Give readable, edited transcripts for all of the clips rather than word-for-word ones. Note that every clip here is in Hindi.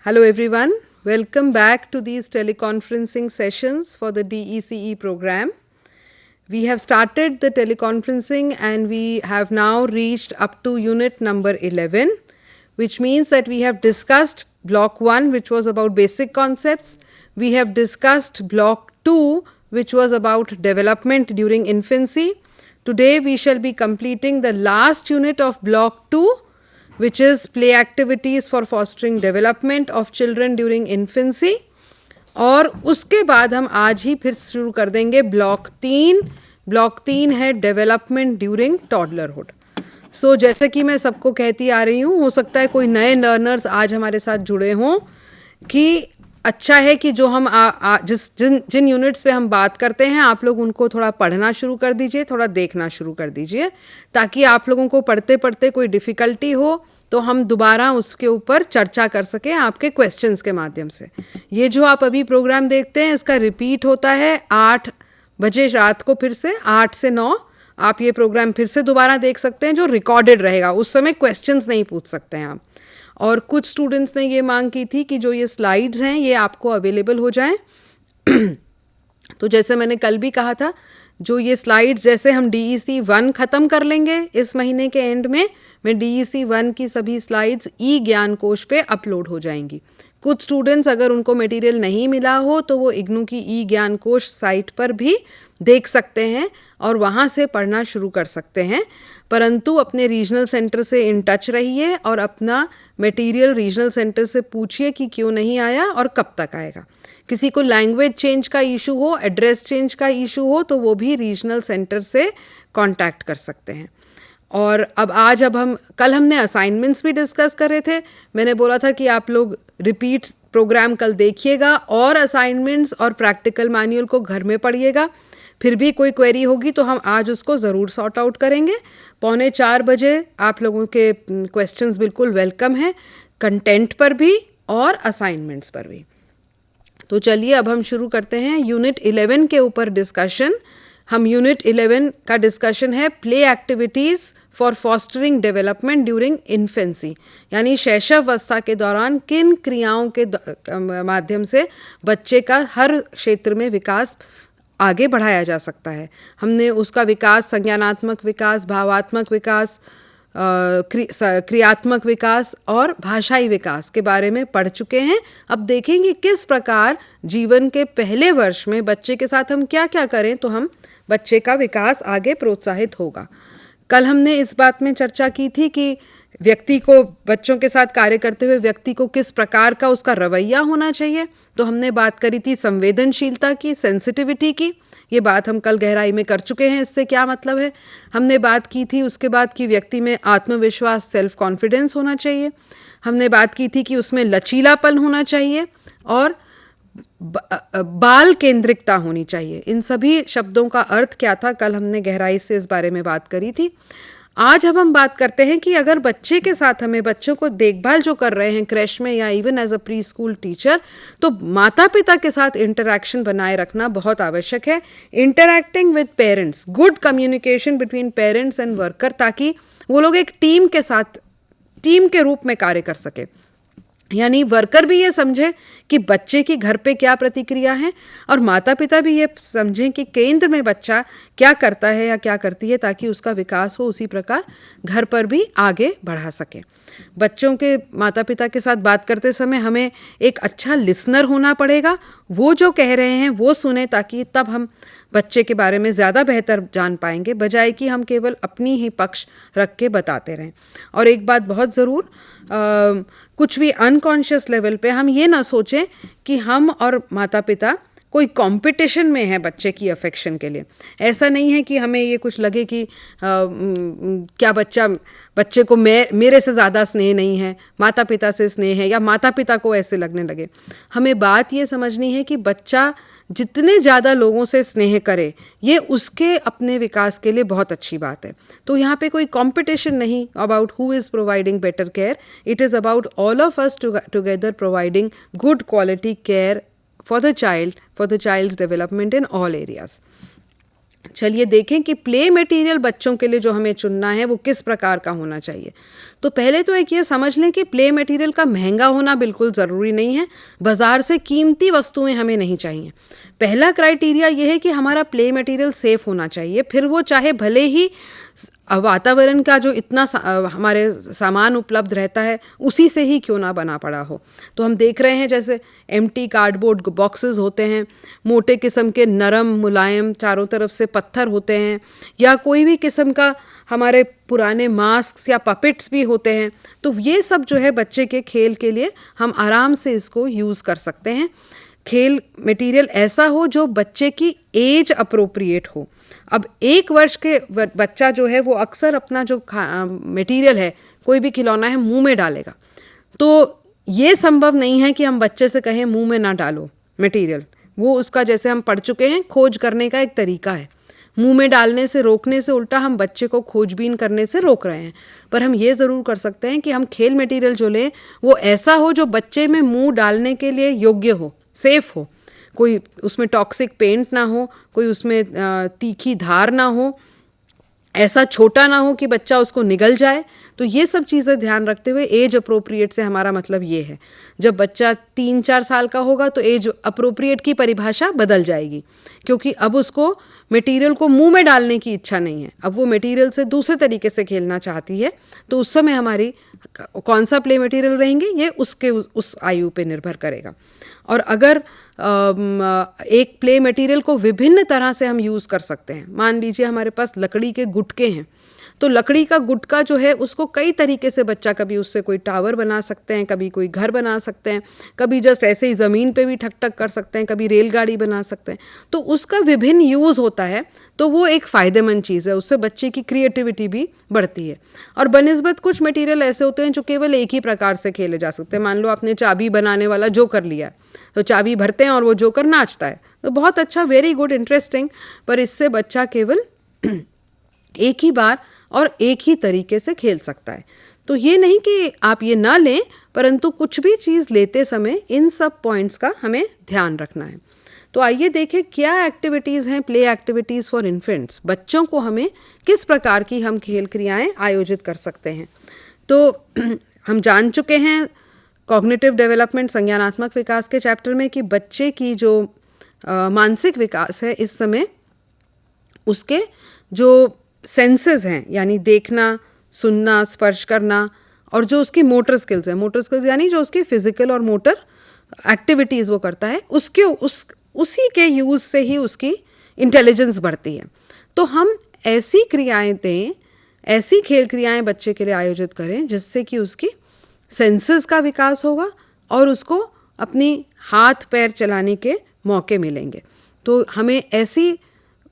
Hello everyone, welcome back to these teleconferencing sessions for the DECE program. We have started the teleconferencing and we have now reached up to unit number 11, which means that we have discussed block 1, which was about basic concepts. We have discussed block 2, which was about development during infancy. Today we shall be completing the last unit of block 2, which is play activities for fostering development of children during infancy. और उसके बाद हम आज ही फिर शुरू कर देंगे ब्लॉक 3 है डेवलपमेंट ड्यूरिंग टॉडलरहुड. सो जैसे कि मैं सबको कहती आ रही हूँ, हो सकता है कोई नए लर्नर्स आज हमारे साथ जुड़े हों, कि अच्छा है कि जो हम जिन यूनिट्स पे हम बात करते हैं आप लोग उनको थोड़ा पढ़ना शुरू कर दीजिए, थोड़ा देखना शुरू कर दीजिए, ताकि आप लोगों को पढ़ते पढ़ते कोई डिफ़िकल्टी हो तो हम दोबारा उसके ऊपर चर्चा कर सकें आपके क्वेश्चंस के माध्यम से. ये जो आप अभी प्रोग्राम देखते हैं इसका रिपीट होता है 8 बजे रात को, फिर से 8 से 9 आप ये प्रोग्राम फिर से दोबारा देख सकते हैं, जो रिकॉर्डेड रहेगा. उस समय क्वेश्चंस नहीं पूछ सकते हैं आप. और कुछ स्टूडेंट्स ने ये मांग की थी कि जो ये स्लाइड्स हैं ये आपको अवेलेबल हो जाएं. तो जैसे मैंने कल भी कहा था, जो ये स्लाइड्स जैसे हम DEC 1 ख़त्म कर लेंगे इस महीने के एंड में DEC 1 की सभी स्लाइड्स ई ज्ञान कोश पे अपलोड हो जाएंगी. कुछ स्टूडेंट्स अगर उनको मटेरियल नहीं मिला हो तो वो इग्नू की ई ज्ञान कोश साइट पर भी देख सकते हैं और वहाँ से पढ़ना शुरू कर सकते हैं. परंतु अपने रीजनल सेंटर से इन टच रहिए और अपना मटेरियल रीजनल सेंटर से पूछिए कि क्यों नहीं आया और कब तक आएगा. किसी को लैंग्वेज चेंज का इशू हो, एड्रेस चेंज का इशू हो, तो वो भी रीजनल सेंटर से कांटेक्ट कर सकते हैं. और अब कल हमने असाइनमेंट्स भी डिस्कस कर रहे थे. मैंने बोला था कि आप लोग रिपीट प्रोग्राम कल देखिएगा और असाइनमेंट्स और प्रैक्टिकल मैनुअल को घर में पढ़िएगा. फिर भी कोई क्वेरी होगी तो हम आज उसको ज़रूर सॉर्ट आउट करेंगे. 3:45 बजे आप लोगों के क्वेश्चंस बिल्कुल वेलकम हैं, कंटेंट पर भी और असाइनमेंट्स पर भी. तो चलिए अब हम शुरू करते हैं यूनिट 11 के ऊपर डिस्कशन. हम यूनिट 11 का डिस्कशन है play activities for fostering development during infancy, यानी शैशवावस्था के दौरान किन क्रियाओं के माध्यम से बच्चे का हर क्षेत्र में विकास आगे बढ़ाया जा सकता है. हमने उसका विकास, संज्ञानात्मक विकास, भावात्मक विकास, क्रियात्मक विकास और भाषाई विकास के बारे में पढ़ चुके हैं. अब देखेंगे किस प्रकार जीवन के पहले वर्ष में बच्चे के साथ हम क्या क्या करें तो हम बच्चे का विकास आगे प्रोत्साहित होगा. कल हमने इस बात में चर्चा की थी कि व्यक्ति को, बच्चों के साथ कार्य करते हुए व्यक्ति को किस प्रकार का उसका रवैया होना चाहिए. तो हमने बात करी थी संवेदनशीलता की, सेंसिटिविटी की. ये बात हम कल गहराई में कर चुके हैं. इससे क्या मतलब है, हमने बात की थी उसके बाद कि व्यक्ति में आत्मविश्वास, सेल्फ कॉन्फिडेंस होना चाहिए. हमने बात की थी कि उसमें लचीलापन होना चाहिए और बाल केंद्रिकता होनी चाहिए. इन सभी शब्दों का अर्थ क्या था, कल हमने गहराई से इस बारे में बात करी थी. आज अब हम बात करते हैं कि अगर बच्चे के साथ हमें बच्चों को देखभाल जो कर रहे हैं क्रैश में या even as a preschool teacher, तो माता पिता के साथ इंटरैक्शन बनाए रखना बहुत आवश्यक है. Interacting with parents, good communication between parents and worker, ताकि वो लोग एक टीम के रूप में कार्य कर सके. यानी वर्कर भी ये समझे कि बच्चे की घर पे क्या प्रतिक्रिया है और माता पिता भी ये समझें कि केंद्र में बच्चा क्या करता है या क्या करती है, ताकि उसका विकास हो उसी प्रकार घर पर भी आगे बढ़ा सके. बच्चों के माता पिता के साथ बात करते समय हमें एक अच्छा लिसनर होना पड़ेगा. वो जो कह रहे हैं वो सुने, ताकि तब हम बच्चे के बारे में ज़्यादा बेहतर जान पाएंगे, बजाय कि हम केवल अपनी ही पक्ष रख के बताते रहें. और एक बात बहुत ज़रूर, कुछ भी अनकॉन्शियस लेवल पे हम ये ना सोचें कि हम और माता पिता कोई कंपटीशन में है बच्चे की अफेक्शन के लिए. ऐसा नहीं है कि हमें ये कुछ लगे कि क्या बच्चे को मेरे से ज़्यादा स्नेह नहीं है, माता पिता से स्नेह है, या माता पिता को ऐसे लगने लगे. हमें बात ये समझनी है कि बच्चा जितने ज़्यादा लोगों से स्नेह करे ये उसके अपने विकास के लिए बहुत अच्छी बात है. तो यहाँ पे कोई कंपटीशन नहीं about who is providing better care. It is about all of us together providing good quality care for the child's development in all areas. चलिए देखें कि प्ले मटेरियल बच्चों के लिए जो हमें चुनना है वो किस प्रकार का होना चाहिए। तो पहले तो एक ये समझ लें कि प्ले मटेरियल का महंगा होना बिल्कुल ज़रूरी नहीं है, बाज़ार से कीमती वस्तुएं हमें नहीं चाहिए। पहला क्राइटेरिया ये है कि हमारा प्ले मटेरियल सेफ़ होना चाहिए, फिर वो चाहे भले ही वातावरण का जो इतना हमारे सामान उपलब्ध रहता है उसी से ही क्यों ना बना पड़ा हो। तो हम देख रहे हैं जैसे एम्प्टी कार्डबोर्ड बॉक्सेस होते हैं, मोटे किस्म के नरम मुलायम चारों तरफ से पत्थर होते हैं, या कोई भी किस्म का हमारे पुराने मास्क या पपेट्स भी होते हैं। तो ये सब जो है बच्चे के खेल के लिए हम आराम से इसको यूज़ कर सकते हैं। खेल मटेरियल ऐसा हो जो बच्चे की एज अप्रोप्रिएट हो। अब 1 वर्ष के बच्चा जो है वो अक्सर अपना जो मटेरियल है, कोई भी खिलौना है, मुंह में डालेगा। तो ये संभव नहीं है कि हम बच्चे से कहें मुंह में ना डालो मटेरियल। वो उसका, जैसे हम पढ़ चुके हैं, खोज करने का एक तरीका है। मुंह में डालने से रोकने से उल्टा हम बच्चे को खोजबीन करने से रोक रहे हैं। पर हम ये ज़रूर कर सकते हैं कि हम खेल मटेरियल जो लें वो ऐसा हो जो बच्चे में मुंह डालने के लिए योग्य हो, सेफ हो। कोई उसमें टॉक्सिक पेंट ना हो, कोई उसमें तीखी धार ना हो, ऐसा छोटा ना हो कि बच्चा उसको निगल जाए। तो ये सब चीज़ें ध्यान रखते हुए एज अप्रोप्रिएट से हमारा मतलब ये है। जब बच्चा 3-4 साल का होगा तो एज अप्रोप्रिएट की परिभाषा बदल जाएगी, क्योंकि अब उसको मटेरियल को मुंह में डालने की इच्छा नहीं है, अब वो मटेरियल से दूसरे तरीके से खेलना चाहती है। तो उस समय हमारी कौन सा प्ले मटेरियल रहेंगे ये उसके उस आयु पे निर्भर करेगा। और अगर एक प्ले मटेरियल को विभिन्न तरह से हम यूज़ कर सकते हैं। मान लीजिए हमारे पास लकड़ी के गुटके हैं, तो लकड़ी का गुटका जो है उसको कई तरीके से बच्चा, कभी उससे कोई टावर बना सकते हैं, कभी कोई घर बना सकते हैं, कभी जस्ट ऐसे ही ज़मीन पे भी ठक ठक कर सकते हैं, कभी रेलगाड़ी बना सकते हैं। तो उसका विभिन्न यूज़ होता है, तो वो एक फ़ायदेमंद चीज़ है, उससे बच्चे की क्रिएटिविटी भी बढ़ती है। और बनिस्बत कुछ मटेरियल ऐसे होते हैं जो केवल एक ही प्रकार से खेले जा सकते हैं। मान लो आपने चाबी बनाने वाला जोकर लिया, तो चाबी भरते हैं और वो जोकर नाचता है, तो बहुत अच्छा, वेरी गुड, इंटरेस्टिंग। पर इससे बच्चा केवल एक ही बार और एक ही तरीके से खेल सकता है। तो ये नहीं कि आप ये ना लें, परंतु कुछ भी चीज़ लेते समय इन सब पॉइंट्स का हमें ध्यान रखना है। तो आइए देखें क्या एक्टिविटीज़ हैं, प्ले एक्टिविटीज़ फॉर इन्फेंट्स। बच्चों को हमें किस प्रकार की हम खेल क्रियाएं आयोजित कर सकते हैं। तो हम जान चुके हैं कॉग्निटिव डेवलपमेंट, संज्ञानात्मक विकास के चैप्टर में कि बच्चे की जो मानसिक विकास है इस समय उसके जो सेंसेस हैं, यानी देखना, सुनना, स्पर्श करना, और जो उसकी मोटर स्किल्स हैं, मोटर स्किल्स यानी जो उसकी फिजिकल और मोटर एक्टिविटीज़ वो करता है, उसके उसी के यूज़ से ही उसकी इंटेलिजेंस बढ़ती है। तो हम ऐसी क्रियाएं दें, ऐसी खेल क्रियाएं बच्चे के लिए आयोजित करें जिससे कि उसकी सेंसेस का विकास होगा और उसको अपनी हाथ पैर चलाने के मौके मिलेंगे। तो हमें ऐसी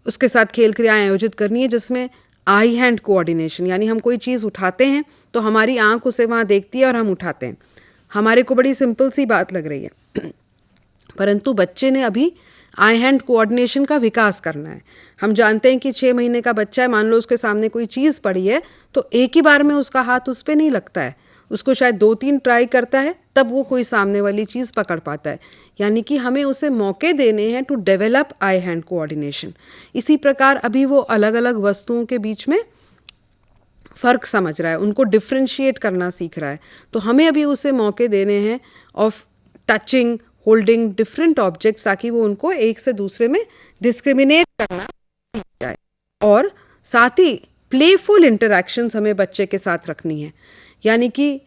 उसके साथ खेल क्रियाएं आयोजित करनी है जिसमें आई हैंड कोऑर्डिनेशन, यानी हम कोई चीज़ उठाते हैं तो हमारी आंख उसे वहाँ देखती है और हम उठाते हैं। हमारे को बड़ी सिंपल सी बात लग रही है, परंतु बच्चे ने अभी आई हैंड कोऑर्डिनेशन का विकास करना है। हम जानते हैं कि 6 महीने का बच्चा है, मान लो उसके सामने कोई चीज़ पड़ी है तो एक ही बार में उसका हाथ उस पर नहीं लगता है, उसको शायद 2-3 ट्राई करता है तब वो कोई सामने वाली चीज़ पकड़ पाता है। यानी कि हमें उसे मौके देने हैं to develop eye hand coordination. इसी प्रकार अभी वो अलग अलग वस्तुओं के बीच में फ़र्क समझ रहा है, उनको डिफ्रेंशिएट करना सीख रहा है। तो हमें अभी उसे मौके देने हैं of touching, holding different objects, ताकि वो उनको एक से दूसरे में डिस्क्रिमिनेट करना सीख जाए। और साथ ही प्लेफुल इंटरैक्शंस हमें बच्चे के साथ रखनी है। यानी कि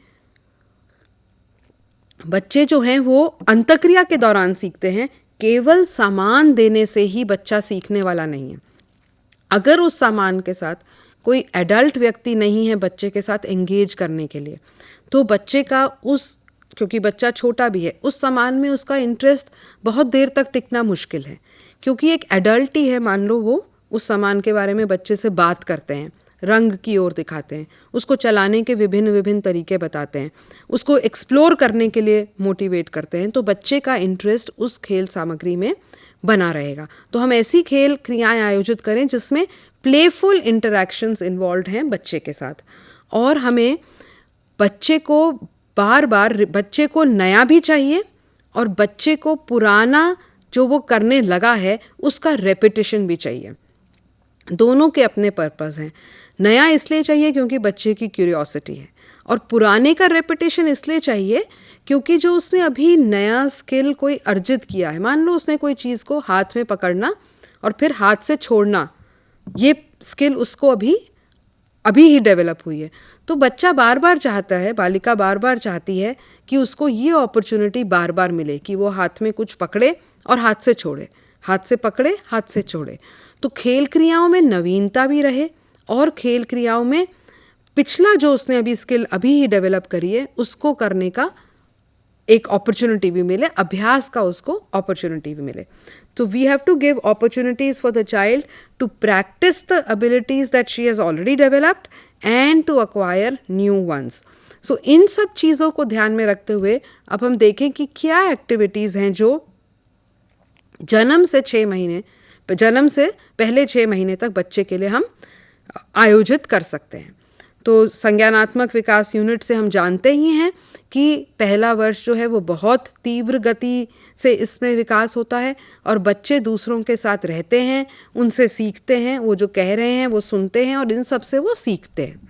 बच्चे जो हैं वो अंतक्रिया के दौरान सीखते हैं, केवल सामान देने से ही बच्चा सीखने वाला नहीं है। अगर उस सामान के साथ कोई एडल्ट व्यक्ति नहीं है बच्चे के साथ एंगेज करने के लिए, तो बच्चे का क्योंकि बच्चा छोटा भी है, उस सामान में उसका इंटरेस्ट बहुत देर तक टिकना मुश्किल है। क्योंकि एक एडल्ट ही है, मान लो वो उस सामान के बारे में बच्चे से बात करते हैं, रंग की ओर दिखाते हैं, उसको चलाने के विभिन्न विभिन्न तरीके बताते हैं, उसको एक्सप्लोर करने के लिए मोटिवेट करते हैं, तो बच्चे का इंटरेस्ट उस खेल सामग्री में बना रहेगा। तो हम ऐसी खेल क्रियाएं आयोजित करें जिसमें प्लेफुल इंटरैक्शंस इन्वॉल्व हैं बच्चे के साथ। और हमें बच्चे को बार बार, बच्चे को नया भी चाहिए और बच्चे को पुराना जो वो करने लगा है उसका रेपिटेशन भी चाहिए। दोनों के अपने पर्पस हैं। नया इसलिए चाहिए क्योंकि बच्चे की क्यूरियोसिटी है, और पुराने का रेपिटेशन इसलिए चाहिए क्योंकि जो उसने अभी नया स्किल कोई अर्जित किया है, मान लो उसने कोई चीज़ को हाथ में पकड़ना और फिर हाथ से छोड़ना, ये स्किल उसको अभी अभी ही डेवलप हुई है, तो बच्चा बार बार चाहता है, बालिका बार बार चाहती है कि उसको ये अपॉर्चुनिटी बार बार मिले कि वो हाथ में कुछ पकड़े और हाथ से छोड़े, हाथ से पकड़े हाथ से छोड़े। तो खेल क्रियाओं में नवीनता भी रहे और खेल क्रियाओं में पिछला जो उसने अभी स्किल अभी ही डेवलप करी है उसको करने का एक अपॉर्चुनिटी भी मिले, अभ्यास का उसको अपॉर्चुनिटी भी मिले। तो we have to give opportunities for the child to practice the abilities that she has already developed and to acquire new ones. So इन सब चीज़ों को ध्यान में रखते हुए अब हम देखें कि क्या एक्टिविटीज़ हैं जो जन्म से पहले 6 महीने तक बच्चे के लिए हम आयोजित कर सकते हैं। तो संज्ञानात्मक विकास यूनिट से हम जानते ही हैं कि पहला वर्ष जो है वो बहुत तीव्र गति से इसमें विकास होता है और बच्चे दूसरों के साथ रहते हैं, उनसे सीखते हैं, वो जो कह रहे हैं वो सुनते हैं और इन सब से वो सीखते हैं।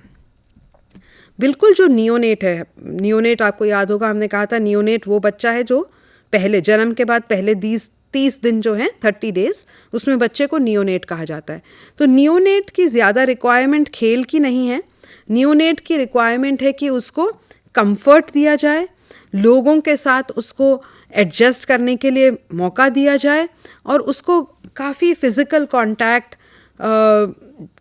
बिल्कुल जो नियोनेट है, नियोनेट आपको याद होगा, हमने कहा था नियोनेट वो बच्चा है जो पहले जन्म के बाद पहले 30 दिन जो हैं 30 डेज, उसमें बच्चे को नियोनेट कहा जाता है। तो नियोनेट की ज़्यादा रिक्वायरमेंट खेल की नहीं है, नियोनेट की रिक्वायरमेंट है कि उसको कंफर्ट दिया जाए, लोगों के साथ उसको एडजस्ट करने के लिए मौका दिया जाए और उसको काफ़ी फ़िज़िकल कांटेक्ट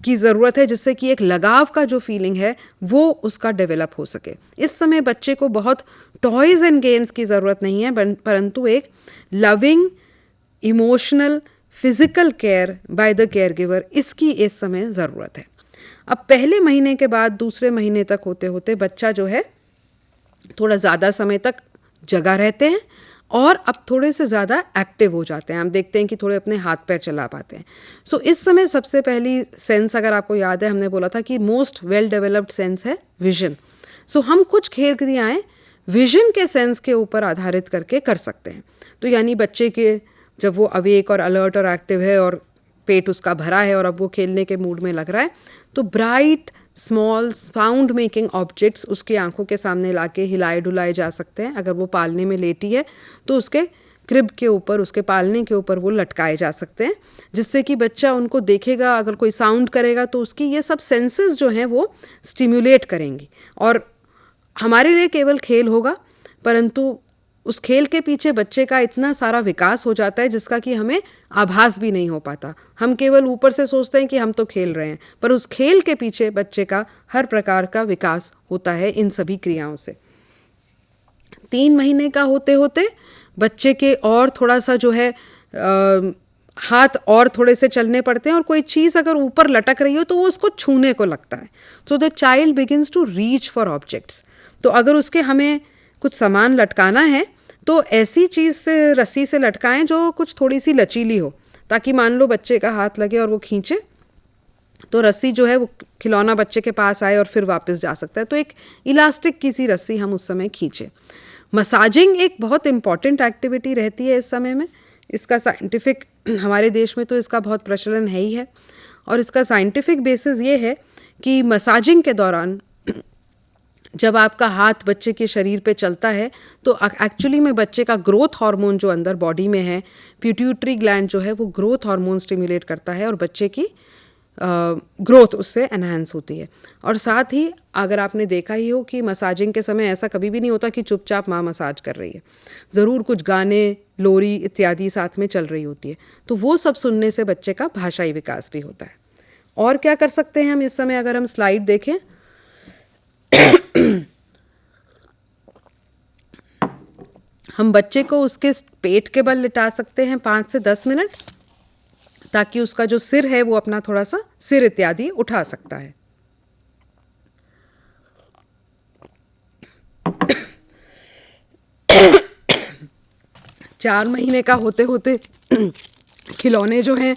की ज़रूरत है जिससे कि एक लगाव का जो फीलिंग है वो उसका डेवलप हो सके। इस समय बच्चे को बहुत टॉयज़ एंड गेम्स की ज़रूरत नहीं है, परंतु एक loving emotional physical care by the care giver, इसकी इस समय ज़रूरत है। अब पहले महीने के बाद दूसरे महीने तक होते होते बच्चा जो है थोड़ा ज़्यादा समय तक जगा रहते हैं और अब थोड़े से ज़्यादा एक्टिव हो जाते हैं। हम देखते हैं कि थोड़े अपने हाथ पैर चला पाते हैं। सो इस समय सबसे पहली सेंस, अगर आपको याद है, हमने बोला था कि मोस्ट वेल डेवलप्ड सेंस है विजन। सो हम कुछ खेल क्रियाएँ विजन के सेंस के ऊपर आधारित करके कर सकते हैं। तो यानी बच्चे के जब वो अवेक और अलर्ट और एक्टिव है और पेट उसका भरा है और अब वो खेलने के मूड में लग रहा है, तो bright small sound making objects उसकी आंखों के सामने लाके हिलाए डुलाए जा सकते हैं। अगर वो पालने में लेटी है तो उसके क्रिब के ऊपर, उसके पालने के ऊपर वो लटकाए जा सकते हैं, जिससे कि बच्चा उनको देखेगा, अगर कोई साउंड करेगा तो उसकी ये सब सेंसेस जो हैं वो स्टिम्युलेट करेंगी और हमारे लिए केवल खेल होगा, परंतु उस खेल के पीछे बच्चे का इतना सारा विकास हो जाता है जिसका कि हमें आभास भी नहीं हो पाता। हम केवल ऊपर से सोचते हैं कि हम तो खेल रहे हैं, पर उस खेल के पीछे बच्चे का हर प्रकार का विकास होता है इन सभी क्रियाओं से। 3 महीने का होते होते बच्चे के और थोड़ा सा जो है हाथ और थोड़े से चलने पड़ते हैं और कोई चीज़ अगर ऊपर लटक रही हो तो वो उसको छूने को लगता है। So the child begins to reach for objects. तो अगर उसके हमें कुछ सामान लटकाना है तो ऐसी चीज़ से, रस्सी से लटकाएं जो कुछ थोड़ी सी लचीली हो, ताकि मान लो बच्चे का हाथ लगे और वो खींचे तो रस्सी जो है वो खिलौना बच्चे के पास आए और फिर वापस जा सकता है। तो एक इलास्टिक की सी रस्सी हम उस समय खींचे। मसाजिंग एक बहुत इम्पॉर्टेंट एक्टिविटी रहती है इस समय में। इसका साइंटिफिक, हमारे देश में तो इसका बहुत प्रचलन है ही है, और इसका साइंटिफिक बेसिस ये है कि मसाजिंग के दौरान जब आपका हाथ बच्चे के शरीर पे चलता है तो एक्चुअली में बच्चे का ग्रोथ हार्मोन जो अंदर बॉडी में है, पिट्यूटरी ग्लैंड जो है वो ग्रोथ हार्मोन स्टिमुलेट करता है और बच्चे की ग्रोथ उससे एनहांस होती है। और साथ ही अगर आपने देखा ही हो कि मसाजिंग के समय ऐसा कभी भी नहीं होता कि चुपचाप माँ मसाज कर रही है, ज़रूर कुछ गाने, लोरी इत्यादि साथ में चल रही होती है, तो वो सब सुनने से बच्चे का भाषाई विकास भी होता है। और क्या कर सकते हैं हम इस समय, अगर हम स्लाइड देखें हम बच्चे को उसके पेट के बल लिटा सकते हैं 5 से 10 मिनट, ताकि उसका जो सिर है वो अपना थोड़ा सा सिर इत्यादि उठा सकता है। चार महीने का होते होते खिलौने जो हैं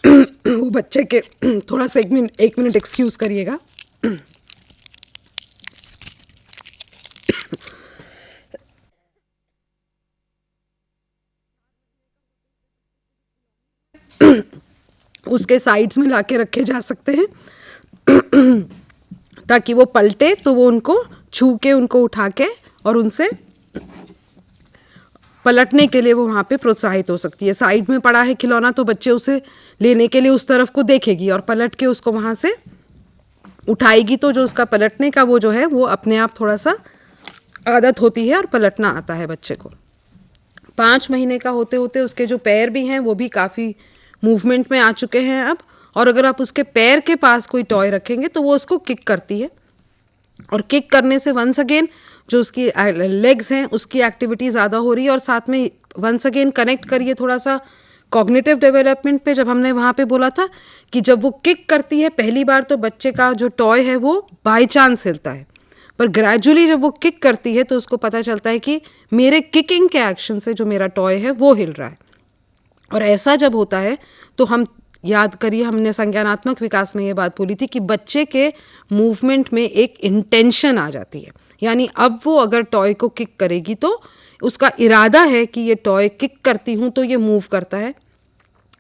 वो बच्चे के, थोड़ा सा 1 मिनट एक्सक्यूज़ करिएगा। उसके साइड्स में लाके रखे जा सकते हैं ताकि वो पलटे तो वो उनको छू के उनको उठा के और उनसे पलटने के लिए वो वहाँ पे प्रोत्साहित हो सकती है। साइड में पड़ा है खिलौना तो बच्चे उसे लेने के लिए उस तरफ को देखेगी और पलट के उसको वहाँ से उठाएगी, तो जो उसका पलटने का वो जो है वो अपने आप थोड़ा सा आदत होती है और पलटना आता है बच्चे को। 5 महीने का होते होते उसके जो पैर भी हैं वो भी काफ़ी मूवमेंट में आ चुके हैं अब, और अगर आप उसके पैर के पास कोई टॉय रखेंगे तो वो उसको किक करती है, और किक करने से वंस अगेन जो उसकी लेग्स हैं उसकी एक्टिविटी ज़्यादा हो रही है, और साथ में वंस अगेन कनेक्ट करिए थोड़ा सा कॉग्निटिव डेवलपमेंट पे। जब हमने वहाँ पे बोला था कि जब वो किक करती है पहली बार तो बच्चे का जो टॉय है वो बाय चांस हिलता है, पर ग्रेजुअली जब वो किक करती है तो उसको पता चलता है कि मेरे किकिंग के एक्शन से जो मेरा टॉय है वो हिल रहा है। और ऐसा जब होता है तो हम याद करिए, हमने संज्ञानात्मक विकास में ये बात बोली थी कि बच्चे के मूवमेंट में एक इंटेंशन आ जाती है, यानी अब वो अगर टॉय को किक करेगी तो उसका इरादा है कि ये टॉय किक करती हूँ तो ये मूव करता है,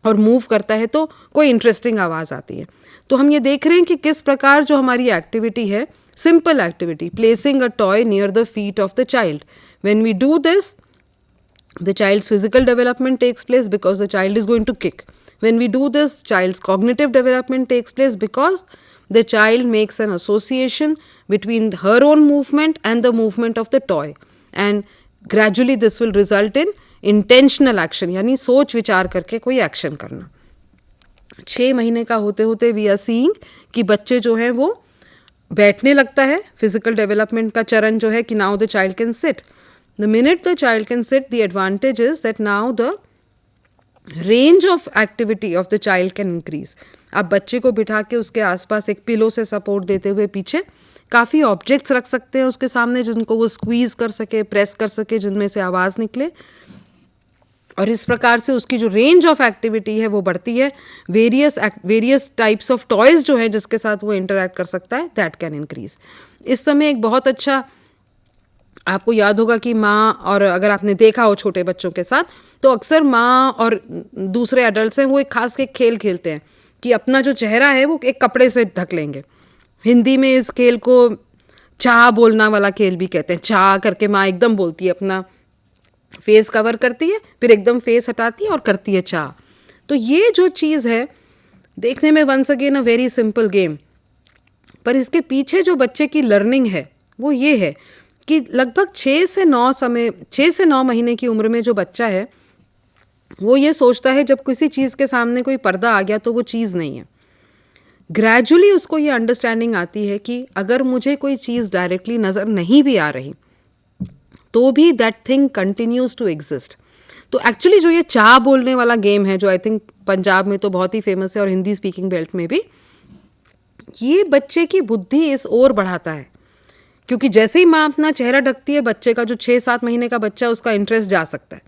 और मूव करता है तो कोई इंटरेस्टिंग आवाज़ आती है। तो हम ये देख रहे हैं कि किस प्रकार जो हमारी एक्टिविटी है, simple activity, placing a toy near the feet of the child, when we do this the child's physical development takes place because the child is going to kick. When we do this, child's cognitive development takes place because the child makes an association between her own movement and the movement of the toy, and gradually this will result in intentional action, यानी सोच विचार करके कोई एक्शन करना। 6 महीने का होते होते वी आर सीइंग कि बच्चे जो हैं वो बैठने लगता है, फिजिकल डेवलपमेंट का चरण जो है कि now the child can sit. The minute the child can sit, the advantage is that now the range of activity of the child can increase. आप बच्चे को बिठा के उसके आसपास एक पिलो से सपोर्ट देते हुए पीछे काफ़ी ऑब्जेक्ट्स रख सकते हैं उसके सामने जिनको वो स्क्वीज़ कर सके, प्रेस कर सके, जिनमें से आवाज़ निकले, और इस प्रकार से उसकी जो रेंज ऑफ एक्टिविटी है वो बढ़ती है। वेरियस टाइप्स ऑफ टॉयज़ जो है जिसके साथ वो इंटरेक्ट कर सकता है, दैट कैन इंक्रीज। इस समय एक बहुत अच्छा, आपको याद होगा कि माँ, और अगर आपने देखा हो छोटे बच्चों के साथ तो अक्सर माँ और दूसरे एडल्ट्स हैं वो एक खास के खेल खेलते हैं कि अपना जो चेहरा है वो एक कपड़े से ढक लेंगे। हिंदी में इस खेल को चाह बोलना वाला खेल भी कहते हैं। चाह करके माँ एकदम बोलती है, अपना फेस कवर करती है, फिर एकदम फेस हटाती है और करती है चाह। तो ये जो चीज़ है देखने में once again a very simple game, पर इसके पीछे जो बच्चे की लर्निंग है वो ये है कि लगभग 6 से 9 महीने की उम्र में जो बच्चा है वो ये सोचता है जब किसी चीज़ के सामने कोई पर्दा आ गया तो वो चीज़ नहीं है। ग्रेजुअली उसको ये अंडरस्टैंडिंग आती है कि अगर मुझे कोई चीज़ डायरेक्टली नज़र नहीं भी आ रही तो भी that thing continues to exist. तो एक्चुअली जो ये चाह बोलने वाला गेम है, जो आई थिंक पंजाब में तो बहुत ही फेमस है और हिंदी स्पीकिंग बेल्ट में भी, ये बच्चे की बुद्धि इस ओर बढ़ाता है, क्योंकि जैसे ही माँ अपना चेहरा ढकती है बच्चे का जो 6-7 महीने का बच्चा है उसका इंटरेस्ट जा सकता है।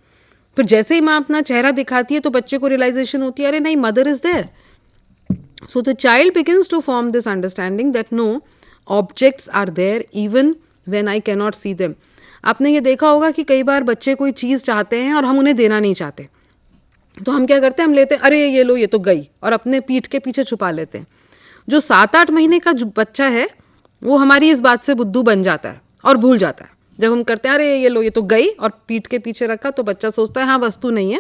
फिर जैसे ही माँ अपना चेहरा दिखाती है तो बच्चे को रियलाइजेशन होती है, अरे नहीं, mother is there. So the child begins to form this understanding that no, objects are there even when I can not see them. आपने ये देखा होगा कि कई बार बच्चे कोई चीज़ चाहते हैं और हम उन्हें देना नहीं चाहते, तो हम क्या करते हैं, हम लेते हैं, अरे ये लो, ये तो गई, और अपने पीठ के पीछे छुपा लेते हैं। जो 7-8 महीने का जो बच्चा है वो हमारी इस बात से बुद्धू बन जाता है और भूल जाता है। जब हम करते हैं अरे ये लो, ये तो गई, और पीठ के पीछे रखा, तो बच्चा सोचता है हाँ वस्तु नहीं है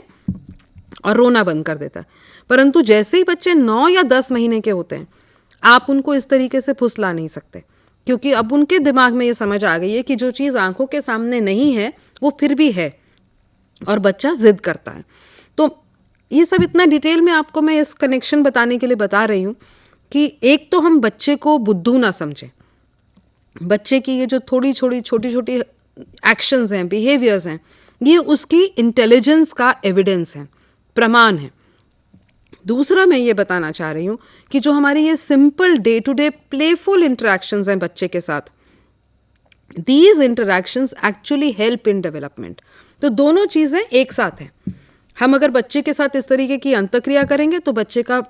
और रोना बंद कर देता है। परंतु जैसे ही बच्चे 9 या 10 महीने के होते हैं आप उनको इस तरीके से फुसला नहीं सकते, क्योंकि अब उनके दिमाग में ये समझ आ गई है कि जो चीज़ आंखों के सामने नहीं है वो फिर भी है, और बच्चा जिद करता है। तो ये सब इतना डिटेल में आपको मैं इस कनेक्शन बताने के लिए बता रही हूँ कि एक तो हम बच्चे को बुद्धू ना समझें, बच्चे की ये जो छोटी छोटी एक्शंस हैं, बिहेवियर्स हैं, ये उसकी इंटेलिजेंस का एविडेंस है, प्रमाण है। दूसरा मैं ये बताना चाह रही हूँ कि जो हमारी ये simple day to day playful interactions हैं बच्चे के साथ, these interactions actually help in development. तो दोनों चीज़ें एक साथ हैं। हम अगर बच्चे के साथ इस तरीके की अंतक्रिया करेंगे तो बच्चे का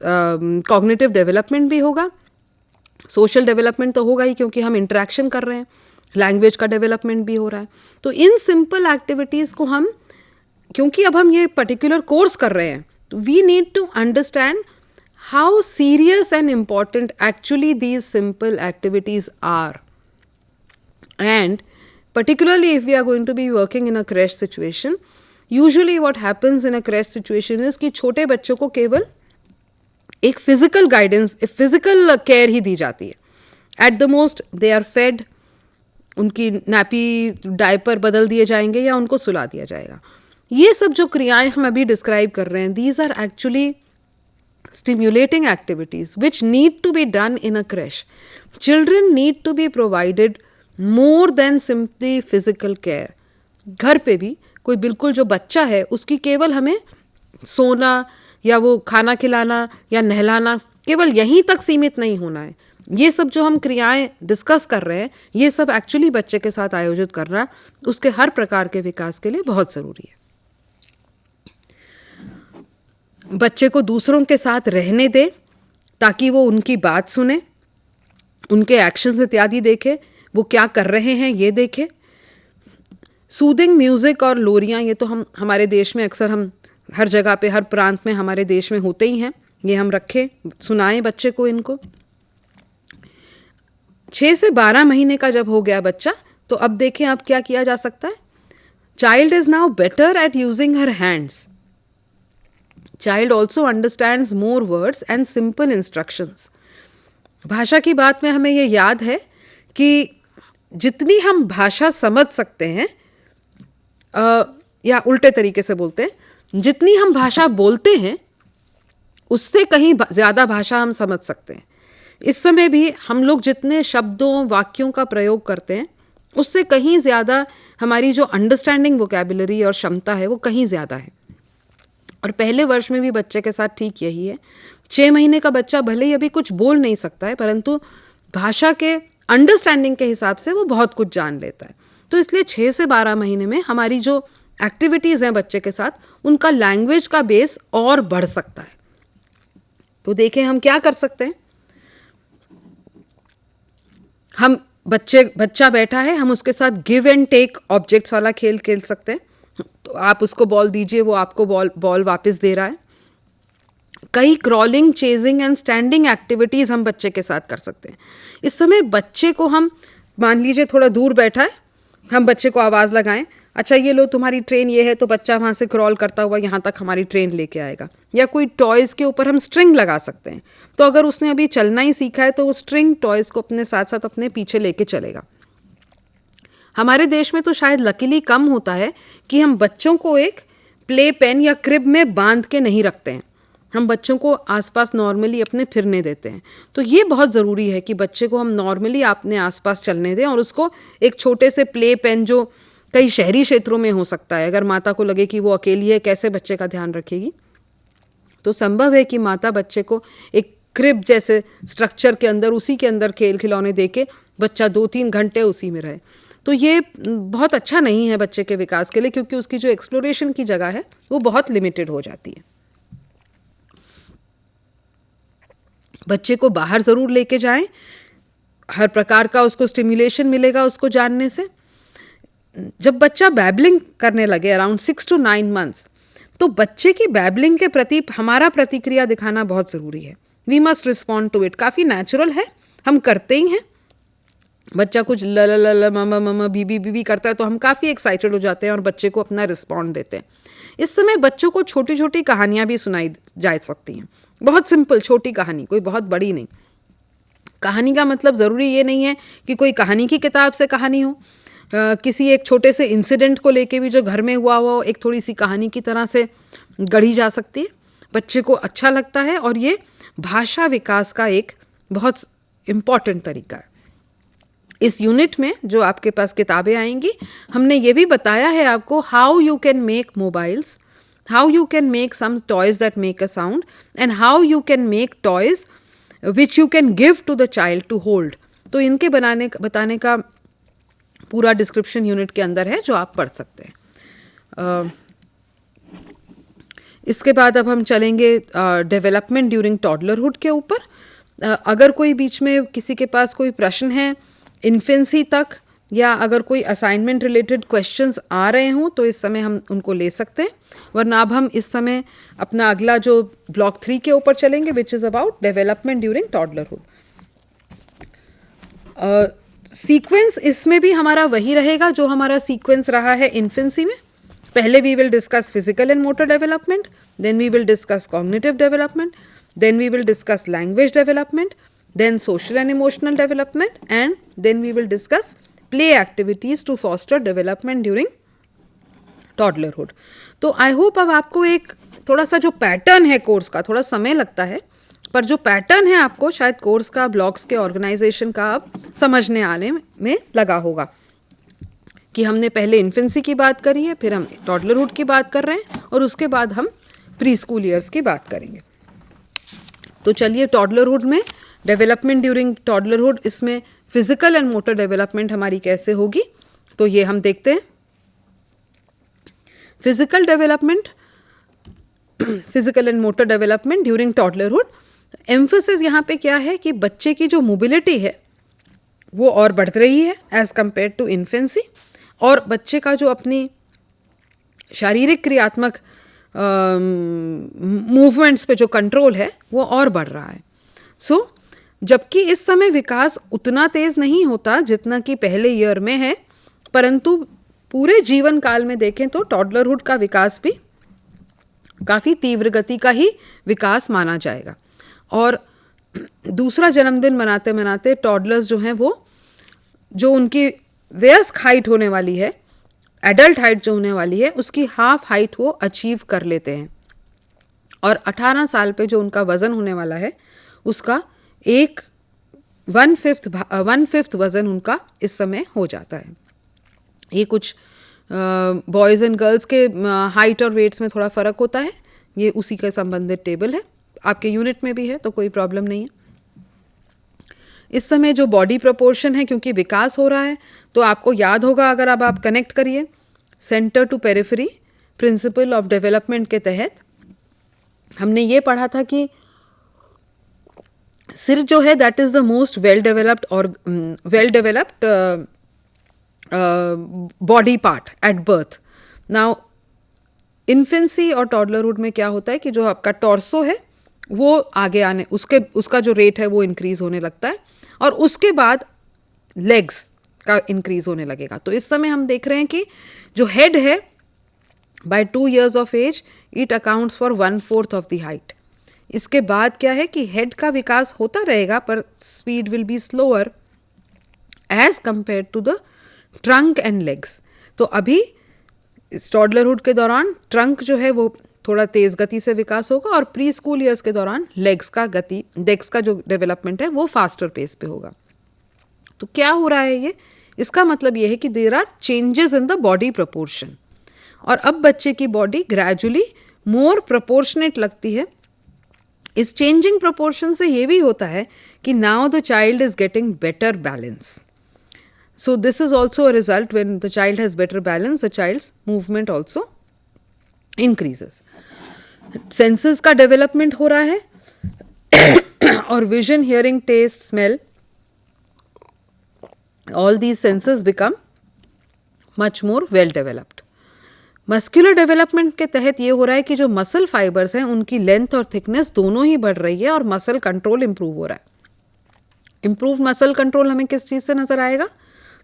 कॉग्निटिव डेवलपमेंट भी होगा, सोशल डेवलपमेंट तो होगा ही क्योंकि हम इंटरेक्शन कर रहे हैं, लैंग्वेज का डेवलपमेंट भी हो रहा है। तो इन सिंपल एक्टिविटीज़ को हम, क्योंकि अब हम ये पर्टिकुलर कोर्स कर रहे हैं We need to understand how serious and important actually these simple activities are. And particularly if we are going to be working in a crash situation, usually what happens in a crash situation is कि छोटे बच्चों को केवल एक फिजिकल गाइडेंस, फिजिकल केयर ही दी जाती है. At the most they are fed, उनकी नैपी डायपर बदल दिए जाएंगे या उनको सुला दिया जाएगा. ये सब जो क्रियाएं हम अभी डिस्क्राइब कर रहे हैं, these are actually stimulating activities which need to be done in a creche. Children need to be provided more than simply physical care. घर पे भी कोई बिल्कुल जो बच्चा है उसकी केवल हमें सोना या वो खाना खिलाना या नहलाना केवल यहीं तक सीमित नहीं होना है. ये सब जो हम क्रियाएं डिस्कस कर रहे हैं, ये सब एक्चुअली बच्चे के साथ आयोजित करना उसके हर प्रकार के विकास के लिए बहुत ज़रूरी है. बच्चे को दूसरों के साथ रहने दे ताकि वो उनकी बात सुने, उनके एक्शंस इत्यादि देखे, वो क्या कर रहे हैं ये देखे. सूदिंग म्यूज़िक और लोरियाँ, ये तो हम हमारे देश में अक्सर हम हर जगह पे हर प्रांत में हमारे देश में होते ही हैं. ये हम रखें, सुनाएं बच्चे को इनको. 6 से 12 महीने का जब हो गया बच्चा, तो अब देखें अब क्या किया जा सकता है. Child is now better at using her hands. Child also understands more words and simple instructions. भाषा की बात में हमें ये याद है कि जितनी हम भाषा समझ सकते हैं, या उल्टे तरीके से बोलते हैं, जितनी हम भाषा बोलते हैं उससे कहीं ज़्यादा भाषा हम समझ सकते हैं. इस समय भी हम लोग जितने शब्दों वाक्यों का प्रयोग करते हैं उससे कहीं ज़्यादा हमारी जो अंडरस्टैंडिंग वोकैबुलरी और क्षमता है वो कहीं ज़्यादा है. और पहले वर्ष में भी बच्चे के साथ ठीक यही है. 6 महीने का बच्चा भले ही अभी कुछ बोल नहीं सकता है, परंतु भाषा के अंडरस्टैंडिंग के हिसाब से वो बहुत कुछ जान लेता है. तो इसलिए 6 से 12 महीने में हमारी जो एक्टिविटीज़ हैं बच्चे के साथ, उनका लैंग्वेज का बेस और बढ़ सकता है. तो देखें हम क्या कर सकते हैं. हम बच्चा बैठा है, हम उसके साथ गिव एंड टेक ऑब्जेक्ट्स वाला खेल खेल सकते हैं. तो आप उसको बॉल दीजिए, वो आपको बॉल वापस दे रहा है. कई crawling, chasing and standing activities हम बच्चे के साथ कर सकते हैं. इस समय बच्चे को हम, मान लीजिए थोड़ा दूर बैठा है, हम बच्चे को आवाज़ लगाएं, अच्छा ये लो तुम्हारी ट्रेन ये है, तो बच्चा वहाँ से क्रॉल करता हुआ यहाँ तक हमारी ट्रेन लेके आएगा. या कोई टॉयज़ के ऊपर हम स्ट्रिंग लगा सकते हैं. तो अगर उसने अभी चलना ही सीखा है तो वो स्ट्रिंग टॉयज़ को अपने साथ साथ अपने पीछे लेके चलेगा. हमारे देश में तो शायद लकीली कम होता है कि हम बच्चों को एक प्ले पेन या क्रिब में बांध के नहीं रखते हैं. हम बच्चों को आसपास नॉर्मली अपने फिरने देते हैं. तो ये बहुत ज़रूरी है कि बच्चे को हम नॉर्मली अपने आसपास चलने दें और उसको एक छोटे से प्ले पेन, जो कई शहरी क्षेत्रों में हो सकता है, अगर माता को लगे कि वो अकेली है, कैसे बच्चे का ध्यान रखेगी, तो संभव है कि माता बच्चे को एक क्रिब जैसे स्ट्रक्चर के अंदर, उसी के अंदर खेल खिलौने दे के बच्चा 2-3 घंटे उसी में रहे. तो ये बहुत अच्छा नहीं है बच्चे के विकास के लिए, क्योंकि उसकी जो एक्सप्लोरेशन की जगह है वो बहुत लिमिटेड हो जाती है. बच्चे को बाहर ज़रूर लेके जाएं, हर प्रकार का उसको स्टिम्युलेशन मिलेगा उसको जानने से. जब बच्चा बैबलिंग करने लगे अराउंड 6 to 9 months, तो बच्चे की बैबलिंग के प्रति हमारा प्रतिक्रिया दिखाना बहुत ज़रूरी है. We must respond to it. काफ़ी नेचुरल है, हम करते ही हैं. बच्चा कुछ ल ल ल ल मम मम बीबी बीबी करता है तो हम काफ़ी एक्साइटेड हो जाते हैं और बच्चे को अपना रिस्पॉन्ड देते हैं. इस समय बच्चों को छोटी छोटी कहानियाँ भी सुनाई जा सकती हैं. बहुत सिंपल छोटी कहानी, कोई बहुत बड़ी नहीं. कहानी का मतलब ज़रूरी ये नहीं है कि कोई कहानी की किताब से कहानी हो. किसी एक छोटे से इंसिडेंट को लेके भी जो घर में हुआ हो, एक थोड़ी सी कहानी की तरह से गढ़ी जा सकती है. बच्चे को अच्छा लगता है और ये भाषा विकास का एक बहुत इम्पॉर्टेंट तरीका है. इस यूनिट में जो आपके पास किताबें आएंगी, हमने ये भी बताया है आपको how you can make mobiles, how you can make some toys that make a sound, and how you can make toys which you can give to the child to hold. तो इनके बताने का पूरा डिस्क्रिप्शन यूनिट के अंदर है जो आप पढ़ सकते हैं. इसके बाद अब हम चलेंगे डेवलपमेंट ड्यूरिंग टॉडलरहुड के ऊपर. अगर कोई बीच में किसी के पास कोई प्रश्न है इन्फेंसी तक, या अगर कोई असाइनमेंट रिलेटेड क्वेश्चंस आ रहे हों तो इस समय हम उनको ले सकते हैं, वरना अब हम इस समय अपना अगला जो ब्लॉक 3 के ऊपर चलेंगे, which is about development during toddlerhood. Sequence इसमें भी हमारा वही रहेगा जो हमारा सीक्वेंस रहा है इन्फेंसी में। पहले we will discuss physical and motor development, then we will discuss cognitive development, then we will discuss language development, then social and emotional development, and then we will discuss play activities to foster development during toddlerhood. तो आई होप अब आपको एक थोड़ा सा जो पैटर्न है कोर्स का, थोड़ा समय लगता है पर जो पैटर्न है आपको शायद कोर्स का, ब्लॉक्स के ऑर्गेनाइजेशन का अब समझने आने में लगा होगा कि हमने पहले इन्फेंसी की बात करी है, फिर हम टॉडलरहुड की बात कर रहे हैं और उसके बाद हम प्री स्कूल ईयर्स की बात करेंगे। तो चलिए टॉडलरहुड में डेवलपमेंट ड्यूरिंग टॉडलरहुड, इसमें फिजिकल एंड मोटर डेवलपमेंट हमारी कैसे होगी तो ये हम देखते हैं। Physical development, physical and motor development during toddlerhood, emphasis यहाँ पे क्या है कि बच्चे की जो मोबिलिटी है वो और बढ़ रही है एज कंपेयर टू इन्फेंसी, और बच्चे का जो अपनी शारीरिक क्रियात्मक मूवमेंट्स पे जो कंट्रोल है वो और बढ़ रहा है। जबकि इस समय विकास उतना तेज़ नहीं होता जितना कि पहले ईयर में है, परंतु पूरे जीवन काल में देखें तो टॉडलरहुड का विकास भी काफ़ी तीव्र गति का ही विकास माना जाएगा। और दूसरा जन्मदिन मनाते मनाते टॉडलर्स जो हैं वो जो उनकी वयस्क हाइट होने वाली है, एडल्ट हाइट जो होने वाली है, उसकी हाफ हाइट वो अचीव कर लेते हैं, और 18 साल पे जो उनका वज़न होने वाला है उसका 1/5 वज़न उनका इस समय हो जाता है। ये कुछ बॉयज़ एंड गर्ल्स के हाइट और वेट्स में थोड़ा फ़र्क होता है, ये उसी के संबंधित टेबल है, आपके यूनिट में भी है तो कोई प्रॉब्लम नहीं है। इस समय जो बॉडी प्रोपोर्शन है, क्योंकि विकास हो रहा है तो आपको याद होगा, अगर अब आप कनेक्ट करिए center to periphery principle of development के तहत हमने ये पढ़ा था कि सिर जो है that is the most well developed और well developed body part at birth. Now infancy और टॉडलरहुड में क्या होता है कि जो आपका टॉर्सो है वो आगे आने उसका जो रेट है वो इंक्रीज़ होने लगता है, और उसके बाद लेग्स का इंक्रीज़ होने लगेगा। तो इस समय हम देख रहे हैं कि जो हेड है by 2 years of age it accounts for 1/4 of the height. इसके बाद क्या है कि हेड का विकास होता रहेगा पर speed will be slower as compared to the trunk and legs. तो अभी इस टॉडलरहुड के दौरान ट्रंक जो है वो थोड़ा तेज़ गति से विकास होगा, और प्री स्कूल ईयर्स के दौरान लेग्स का जो डेवलपमेंट है वो फास्टर पेस पे होगा। तो क्या हो रहा है ये, इसका मतलब ये है कि there are changes in the body proportion, और अब बच्चे की बॉडी ग्रेजुअली मोर प्रोपोर्शनेट लगती है। इस चेंजिंग प्रोपोर्शन से ये भी होता है कि now the child is getting better balance. So this is also a result, when the child has better balance, the child's movement also increases. Senses का development हो रहा है और vision, hearing, taste, smell, all these senses become much more well developed. Muscular development के तहत ये हो रहा है कि जो muscle fibers हैं उनकी length और thickness दोनों ही बढ़ रही है और muscle control improve हो रहा है। Improved muscle control हमें किस चीज़ से नज़र आएगा?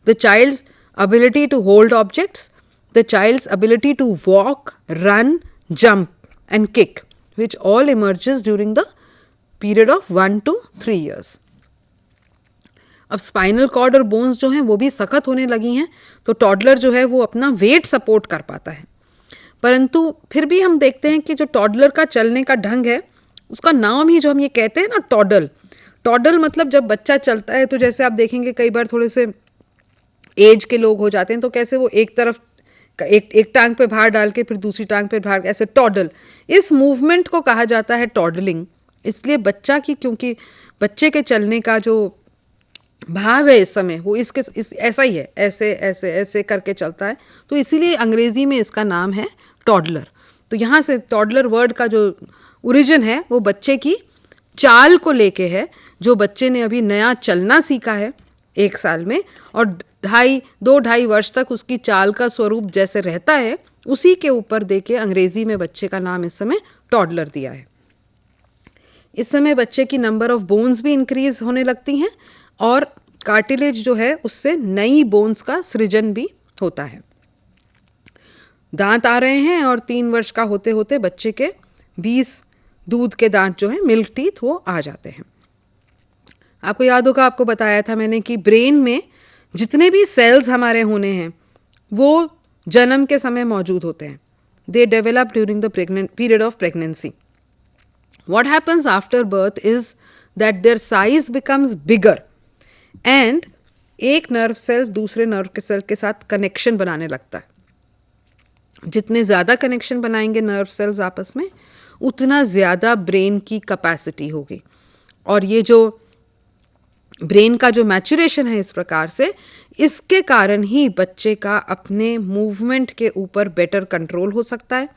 The child's ability to hold objects, the child's ability to walk, run, jump and kick, which all emerges during the period of 1 to 3 years. अब स्पाइनल कॉर्ड और बोन्स जो हैं वो भी सख्त होने लगी हैं, तो टॉडलर जो है वो अपना वेट सपोर्ट कर पाता है। परंतु फिर भी हम देखते हैं कि जो टॉडलर का चलने का ढंग है उसका नाम ही जो हम ये कहते हैं ना टॉडल मतलब जब बच्चा चलता है तो जैसे आप देखेंगे कई बार थोड़े से एज के लोग हो जाते हैं तो कैसे वो एक तरफ एक टांग पे भार डाल के फिर दूसरी टांग पे भार, ऐसे टॉडल, इस मूवमेंट को कहा जाता है टॉडलिंग। इसलिए बच्चा की, क्योंकि बच्चे के चलने का जो भाव है इस समय वो ऐसा ही है, ऐसे ऐसे ऐसे करके चलता है, तो इसीलिए अंग्रेज़ी में इसका नाम है टॉडलर। तो यहाँ से टॉडलर वर्ड का जो ओरिजिन है वो बच्चे की चाल को लेके है। जो बच्चे ने अभी नया चलना सीखा है 1 साल में, और 2-2.5 वर्ष तक उसकी चाल का स्वरूप जैसे रहता है उसी के ऊपर देके अंग्रेजी में बच्चे का नाम इस समय टॉडलर दिया है। इस समय बच्चे की नंबर ऑफ बोन्स भी इंक्रीज होने लगती हैं और कार्टिलेज जो है उससे नई बोन्स का सृजन भी होता है। दांत आ रहे हैं और 3 वर्ष का होते होते बच्चे के 20 दूध के दांत जो है, मिल्क टीथ, वो आ जाते हैं। आपको याद होगा, आपको बताया था मैंने कि ब्रेन में जितने भी सेल्स हमारे होने हैं वो जन्म के समय मौजूद होते हैं। They develop during the period of pregnancy. What happens after birth is that their size becomes bigger and एक नर्व सेल दूसरे नर्व के सेल के साथ कनेक्शन बनाने लगता है। जितने ज़्यादा कनेक्शन बनाएंगे नर्व सेल्स आपस में, उतना ज़्यादा ब्रेन की कैपेसिटी होगी। और ये जो ब्रेन का जो मैचुरेशन है इस प्रकार से, इसके कारण ही बच्चे का अपने मूवमेंट के ऊपर बेटर कंट्रोल हो सकता है।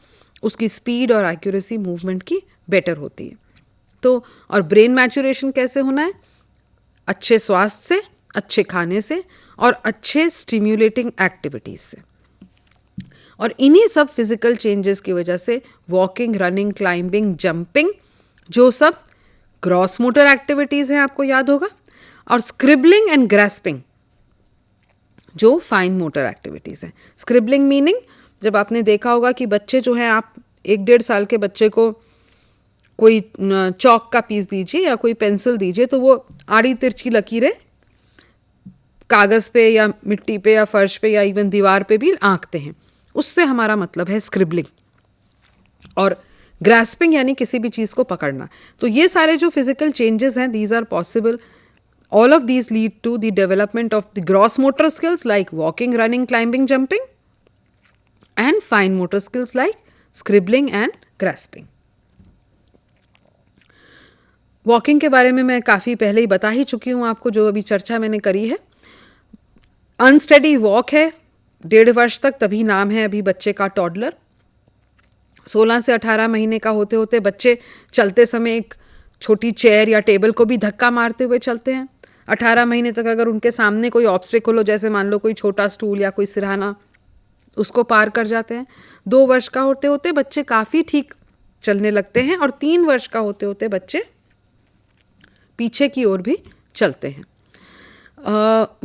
उसकी स्पीड और एक्यूरेसी मूवमेंट की बेटर होती है। तो और ब्रेन मैचुरेशन कैसे होना है? अच्छे स्वास्थ्य से, अच्छे खाने से और अच्छे स्टिम्युलेटिंग एक्टिविटीज़ से। और इन्हीं सब फिजिकल चेंजेस की वजह से वॉकिंग, रनिंग, क्लाइंबिंग, जंपिंग, जो सब ग्रॉस मोटर एक्टिविटीज़ हैं, आपको याद होगा, और स्क्रिबलिंग एंड ग्रास्पिंग जो फाइन मोटर एक्टिविटीज़ हैं। स्क्रिबलिंग मीनिंग, जब आपने देखा होगा कि बच्चे जो हैं, आप 1-1.5 साल के बच्चे को कोई चौक का पीस दीजिए या कोई पेंसिल दीजिए तो वो आड़ी तिरछी लकीरें कागज़ पे या मिट्टी पे या फर्श पे या इवन दीवार पे भी आंकते हैं। उससे हमारा मतलब है स्क्रिबलिंग। और ग्रास्पिंग यानी किसी भी चीज़ को पकड़ना। तो ये सारे जो फिजिकल चेंजेस हैं, these are possible, all of these lead to the development of the gross motor skills like walking, running, climbing, jumping, and fine motor skills like scribbling and grasping. Walking के बारे में मैं काफ़ी पहले ही बता ही चुकी हूँ आपको, जो अभी चर्चा मैंने करी है। अनस्टेडी वॉक है 1.5 वर्ष तक, तभी नाम है अभी बच्चे का टॉडलर। 16 से 18 महीने का होते होते बच्चे चलते समय एक छोटी चेयर या टेबल को भी धक्का मारते हुए चलते हैं। 18 महीने तक अगर उनके सामने कोई ऑब्स्टेकल हो, जैसे मान लो कोई छोटा स्टूल या कोई सिरहाना, उसको पार कर जाते हैं। 2 वर्ष का होते होते बच्चे काफ़ी ठीक चलने लगते हैं और 3 वर्ष का होते होते बच्चे पीछे की ओर भी चलते हैं।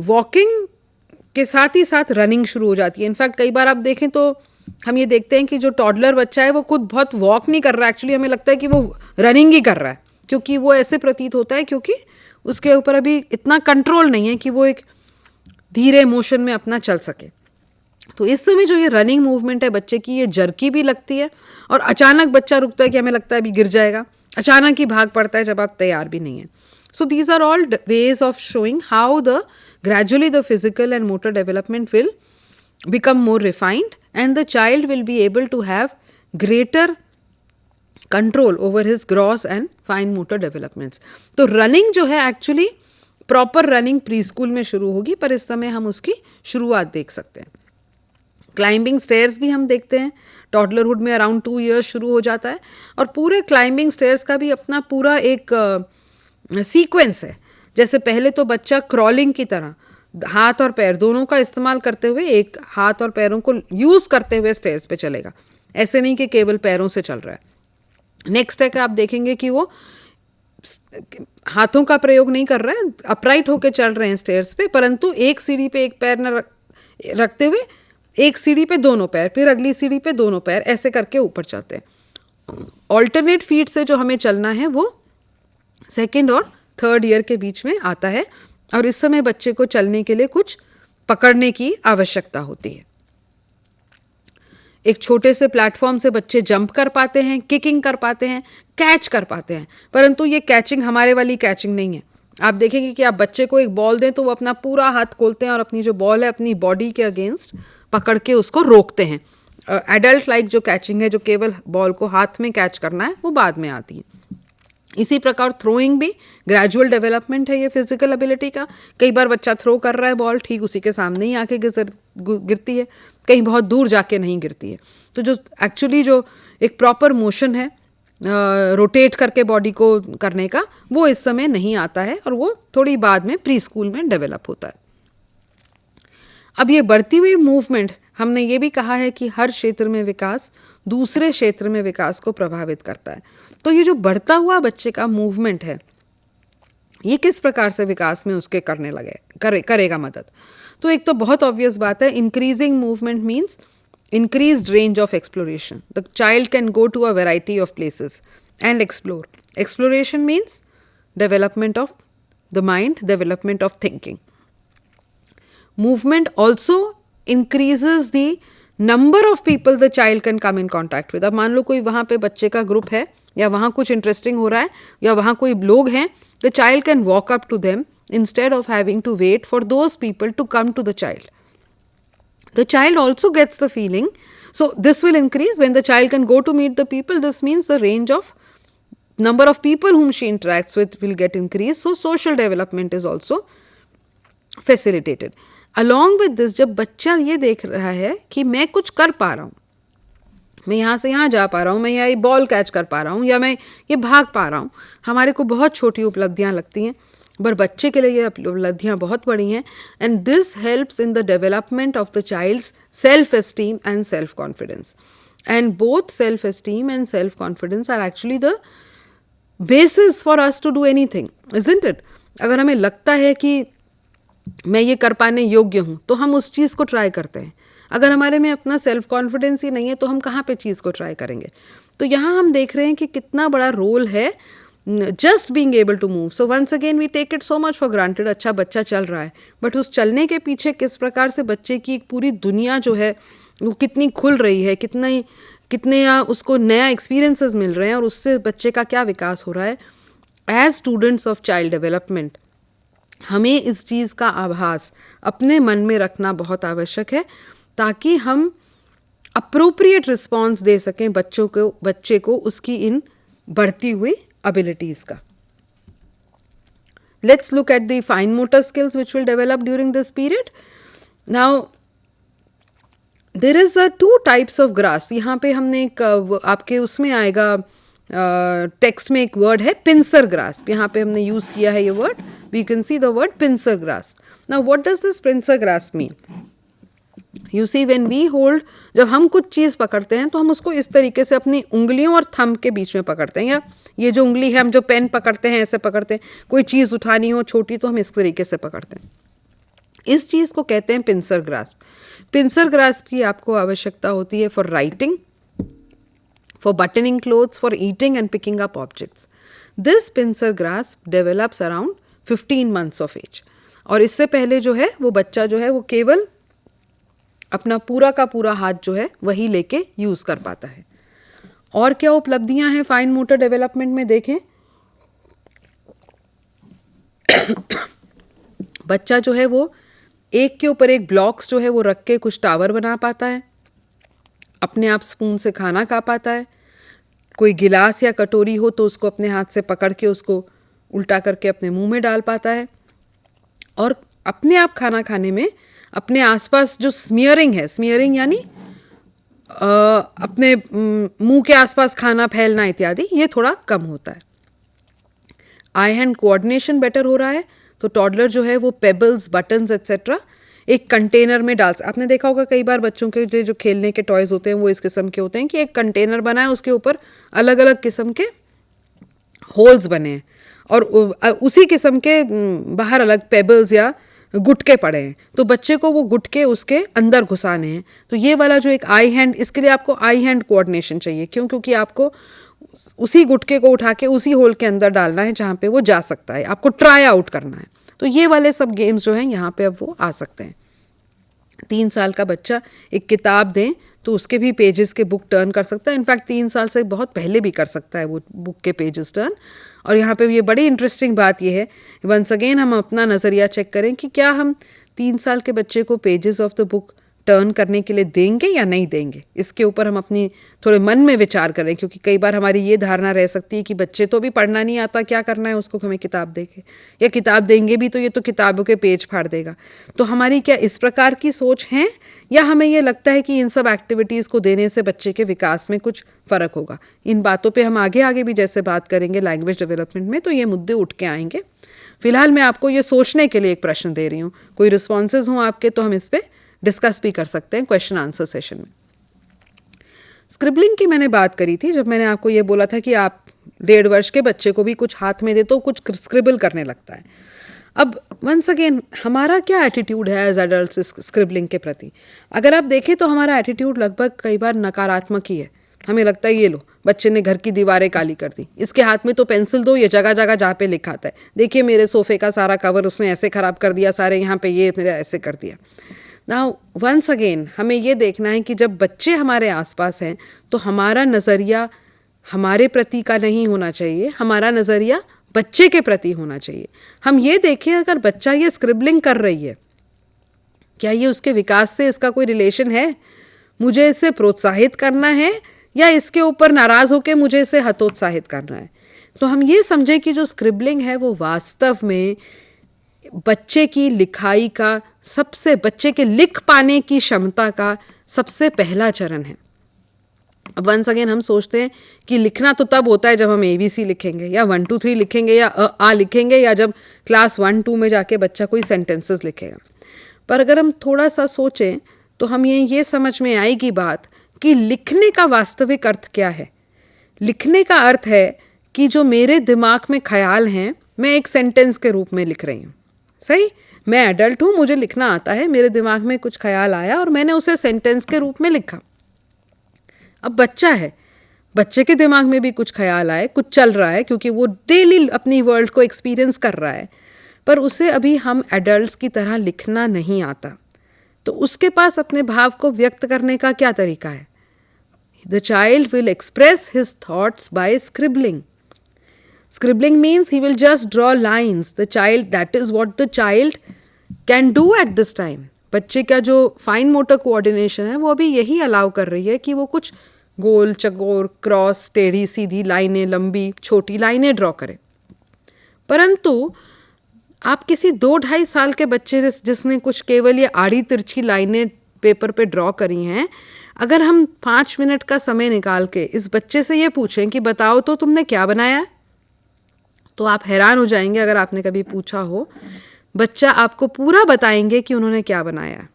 वॉकिंग के साथ ही साथ रनिंग शुरू हो जाती है। इनफैक्ट कई बार आप देखें तो हम ये देखते हैं कि जो टॉडलर बच्चा है वो खुद बहुत वॉक नहीं कर रहा है, एक्चुअली हमें लगता है कि वो रनिंग ही कर रहा है, क्योंकि वो ऐसे प्रतीत होता है क्योंकि उसके ऊपर अभी इतना कंट्रोल नहीं है कि वो एक धीरे मोशन में अपना चल सके। तो इस समय जो ये रनिंग मूवमेंट है बच्चे की, ये जर्की भी लगती है और अचानक बच्चा रुकता है कि हमें लगता है अभी गिर जाएगा, अचानक ही भाग पड़ता है जब आप तैयार भी नहीं है। So these are all ways of showing how the gradually the physical and motor development will become more refined and the child will be able to have greater control over his gross and fine motor developments. तो रनिंग जो है actually proper running pre school में शुरू होगी, पर इस समय हम उसकी शुरुआत देख सकते हैं। क्लाइंबिंग स्टेयर्स भी हम देखते हैं, टॉडलरहुड में अराउंड 2 years शुरू हो जाता है और पूरे क्लाइंबिंग स्टेयर्स का भी अपना पूरा एक सीक्वेंस है। जैसे पहले तो बच्चा क्रॉलिंग की तरह हाथ और पैर दोनों का इस्तेमाल करते हुए, एक हाथ और पैरों को यूज़ करते हुए स्टेयर्स पे चलेगा, ऐसे नहीं कि केवल पैरों से चल रहा है। नेक्स्ट है कि आप देखेंगे कि वो हाथों का प्रयोग नहीं कर रहा है, अपराइट होकर चल रहे हैं स्टेयर्स पे, परंतु एक सीढ़ी पे एक पैर न रखते हुए एक सीढ़ी पे दोनों पैर, फिर अगली सीढ़ी पे दोनों पैर, ऐसे करके ऊपर चलते हैं। ऑल्टरनेट फीट से जो हमें चलना है वो 2nd और 3rd ईयर के बीच में आता है और इस समय बच्चे को चलने के लिए कुछ पकड़ने की आवश्यकता होती है। एक छोटे से प्लेटफॉर्म से बच्चे जंप कर पाते हैं, किकिंग कर पाते हैं, कैच कर पाते हैं, परंतु ये कैचिंग हमारे वाली कैचिंग नहीं है। आप देखेंगे कि आप बच्चे को एक बॉल दें तो वो अपना पूरा हाथ खोलते हैं और अपनी जो बॉल है अपनी बॉडी के अगेंस्ट पकड़ के उसको रोकते हैं। एडल्ट लाइक जो कैचिंग है, जो केवल बॉल को हाथ में कैच करना है, वो बाद में आती है। इसी प्रकार थ्रोइंग भी ग्रेजुअल डेवलपमेंट है ये फिजिकल एबिलिटी का। कई बार बच्चा थ्रो कर रहा है बॉल, ठीक उसी के सामने ही आके गिरती है, कहीं बहुत दूर जाके नहीं गिरती है। तो जो एक्चुअली जो एक प्रॉपर मोशन है रोटेट करके बॉडी को करने का, वो इस समय नहीं आता है और वो थोड़ी बाद में प्री स्कूल में डेवलप होता है। अब ये बढ़ती हुई मूवमेंट, हमने ये भी कहा है कि हर क्षेत्र में विकास दूसरे क्षेत्र में विकास को प्रभावित करता है। तो ये जो बढ़ता हुआ बच्चे का मूवमेंट है, ये किस प्रकार से विकास में उसके करने लगे करेगा मदद। तो एक तो बहुत ऑब्वियस बात है, increasing movement means increased range of exploration. The child can go to a variety of places and explore. Exploration means development of the mind, development of thinking. Movement also increases the number of people the child can come in contact with. अब मान लो कोई वहाँ पे बच्चे का ग्रुप है, या वहाँ कुछ इंटरेस्टिंग हो रहा है, या वहाँ कोई लोग हैं, the child can walk up to them instead of having to wait for those people to come to the child. The child also gets the feeling, so this will increase when the child can go to meet the people. This means the range of number of people whom she interacts with will get increased, so social development is also facilitated. Along with this, जब बच्चा ये देख रहा है कि मैं कुछ कर पा रहा हूँ, मैं यहाँ से यहाँ जा पा रहा हूँ, मैं ये बॉल कैच कर पा रहा हूँ, या मैं ये भाग पा रहा हूँ, हमारे को बहुत छोटी उपलब्धियाँ लगती हैं, पर बच्चे के लिए ये उपलब्धियाँ बहुत बड़ी हैं। And this helps in the development of the child's self esteem and self confidence. And both self esteem and self confidence are actually the basis for us to do anything, isn't it. अगर हमें लगता है कि मैं ये कर पाने योग्य हूँ, तो हम उस चीज़ को ट्राई करते हैं। अगर हमारे में अपना सेल्फ कॉन्फिडेंस ही नहीं है, तो हम कहाँ पे चीज़ को ट्राई करेंगे। तो यहाँ हम देख रहे हैं कि कितना बड़ा रोल है just being able to move. So once again we take it so much for granted. अच्छा बच्चा चल रहा है, बट उस चलने के पीछे किस प्रकार से बच्चे की एक पूरी दुनिया जो है वो कितनी खुल रही है, कितने उसको नया एक्सपीरियंसेस मिल रहे हैं, और उससे बच्चे का क्या विकास हो रहा है। As students of child development हमें इस चीज़ का आभास अपने मन में रखना बहुत आवश्यक है, ताकि हम अप्रोप्रिएट रिस्पॉन्स दे सकें बच्चे को उसकी इन बढ़ती हुई abilities का। Let's look at the fine motor skills which will develop during this period. Now there is a two types of grasp. यहाँ पे हमने एक आपके उसमें आएगा टेक्स्ट में एक वर्ड है पिंसर ग्रास्प, यहाँ पे हमने यूज़ किया है ये word. We can see the word pincer grasp. Now what does this pincer grasp mean? You see when we hold, जब हम कुछ चीज़ पकड़ते हैं तो हम उसको इस तरीके से अपनी उंगलियों और थंब के बीच में पकड़ते हैं, या ये जो उंगली है हम जो पेन पकड़ते हैं ऐसे पकड़ते हैं, कोई चीज़ उठानी हो छोटी तो हम इस तरीके से पकड़ते हैं। इस चीज़ को कहते हैं पिंसर ग्रास्प। पिंसर ग्रास्प की आपको आवश्यकता होती है for writing, for buttoning clothes, for eating and picking up objects. This pincer grasp develops around 15 months of age, और इससे पहले जो है वो बच्चा जो है वो केवल अपना पूरा का पूरा हाथ जो है वही लेके यूज़ कर पाता है। और क्या उपलब्धियां हैं फाइन मोटर डेवलपमेंट में देखें। बच्चा जो है वो एक के ऊपर एक ब्लॉक्स जो है वो रख के कुछ टावर बना पाता है, अपने आप स्पून से खाना खा पाता है, कोई गिलास या कटोरी हो तो उसको अपने हाथ से पकड़ के उसको उल्टा करके अपने मुंह में डाल पाता है, और अपने आप खाना खाने में अपने आसपास जो स्मियरिंग है, स्मियरिंग यानी अपने मुंह के आसपास खाना फैलना इत्यादि, ये थोड़ा कम होता है। आई हैंड कोऑर्डिनेशन बेटर हो रहा है, तो टॉडलर जो है वो पेबल्स, बटन्स एट्सेट्रा एक कंटेनर में डाल, आपने देखा होगा कई बार बच्चों के जो खेलने के टॉयज़ होते हैं वो इस किस्म के होते हैं कि एक कंटेनर बना है, उसके ऊपर अलग अलग किस्म के होल्स बने हैं, और उसी किस्म के बाहर अलग पेबल्स या गुटके पड़े हैं, तो बच्चे को वो गुटके उसके अंदर घुसाने हैं। तो ये वाला जो एक आई हैंड, इसके लिए आपको आई हैंड कोऑर्डिनेशन चाहिए। क्यों? क्योंकि आपको उसी गुटके को उठा के उसी होल के अंदर डालना है जहाँ पे वो जा सकता है, आपको ट्राई आउट करना है। तो ये वाले सब गेम्स जो हैं यहाँ पे अब वो आ सकते हैं। 3 साल का बच्चा एक किताब दें तो उसके भी पेजेस के बुक टर्न कर सकता है। इनफैक्ट 3 साल से बहुत पहले भी कर सकता है वो बुक के पेजेस टर्न। और यहाँ पे ये बड़ी इंटरेस्टिंग बात ये है, वंस अगेन हम अपना नज़रिया चेक करें कि क्या हम 3 साल के बच्चे को pages of the book turn करने के लिए देंगे या नहीं देंगे, इसके ऊपर हम अपनी थोड़े मन में विचार करें, क्योंकि कई बार हमारी ये धारणा रह सकती है कि बच्चे तो भी पढ़ना नहीं आता, क्या करना है उसको, हमें किताब देके, या किताब देंगे भी तो ये तो किताबों के पेज फाड़ देगा। तो हमारी क्या इस प्रकार की सोच है, या हमें ये लगता है कि इन सब एक्टिविटीज़ को देने से बच्चे के विकास में कुछ फ़र्क होगा। इन बातों पे हम आगे आगे भी जैसे बात करेंगे लैंग्वेज डेवलपमेंट में, तो ये मुद्दे उठ के आएंगे। फिलहाल मैं आपको ये सोचने के लिए एक प्रश्न दे रही हूँ, कोई रिस्पॉन्सेज हों आपके तो हम इस पर डिस्कस भी कर सकते हैं क्वेश्चन आंसर सेशन में। स्क्रिबलिंग की मैंने बात करी थी जब मैंने आपको ये बोला था कि आप 1.5 वर्ष के बच्चे को भी कुछ हाथ में दे तो कुछ स्क्रिबल करने लगता है। अब वंस अगेन हमारा क्या एटीट्यूड है एज एडल्ट्स इस स्क्रिबलिंग के प्रति? अगर आप देखें तो हमारा एटीट्यूड लगभग कई बार नकारात्मक ही है। हमें लगता है ये लो बच्चे ने घर की दीवारें काली कर दी, इसके हाथ में तो पेंसिल दो, ये जगह जगह जहाँ पे लिखा आता है, देखिए मेरे सोफे का सारा कवर उसने ऐसे ख़राब कर दिया, सारे यहाँ पे ये मेरे ऐसे कर दिया। नाउ वंस अगेन हमें ये देखना है कि जब बच्चे हमारे आसपास हैं तो हमारा नज़रिया हमारे प्रति का नहीं होना चाहिए, हमारा नज़रिया बच्चे के प्रति होना चाहिए। हम ये देखें अगर बच्चा ये स्क्रिबलिंग कर रही है, क्या ये उसके विकास से इसका कोई रिलेशन है, मुझे इसे प्रोत्साहित करना है या इसके ऊपर नाराज़ होकर मुझे इसे हतोत्साहित करना है। तो हम ये समझें कि जो स्क्रिबलिंग है वो वास्तव में बच्चे की लिखाई का बच्चे के लिख पाने की क्षमता का सबसे पहला चरण है। अब वंस अगेन हम सोचते हैं कि लिखना तो तब होता है जब हम ABC लिखेंगे या 1 2 3 लिखेंगे या आ लिखेंगे, या जब क्लास 1 2 में जाके बच्चा कोई सेंटेंसेस लिखेगा। पर अगर हम थोड़ा सा सोचें तो हम ये समझ में आएगी बात कि लिखने का वास्तविक अर्थ क्या है। लिखने का अर्थ है कि जो मेरे दिमाग में ख्याल हैं मैं एक सेंटेंस के रूप में लिख रही हूँ। सही, मैं एडल्ट हूँ, मुझे लिखना आता है, मेरे दिमाग में कुछ ख्याल आया और मैंने उसे सेंटेंस के रूप में लिखा। अब बच्चा है, बच्चे के दिमाग में भी कुछ ख्याल आए, कुछ चल रहा है क्योंकि वो डेली अपनी वर्ल्ड को एक्सपीरियंस कर रहा है, पर उसे अभी हम एडल्ट्स की तरह लिखना नहीं आता। तो उसके पास अपने भाव को व्यक्त करने का क्या तरीका है? The child will express his thoughts by scribbling. Scribbling means he will just draw lines. That is what the child can do at this time. बच्चे का जो फाइन मोटर कोऑर्डिनेशन है वो अभी यही अलाउ कर रही है कि वो कुछ गोल चकोर क्रॉस टेढ़ी सीधी लाइनें, लंबी छोटी लाइनें ड्रॉ करे। परंतु आप किसी 2-2.5 साल के बच्चे जिसने कुछ केवल ये आड़ी तिरछी लाइनें पेपर पे ड्रॉ करी हैं, अगर हम 5 मिनट का समय निकाल के इस बच्चे से ये पूछें कि बताओ तो तुमने क्या बनाया, तो आप हैरान हो जाएंगे। अगर आपने कभी पूछा हो, बच्चा आपको पूरा बताएंगे कि उन्होंने क्या बनाया।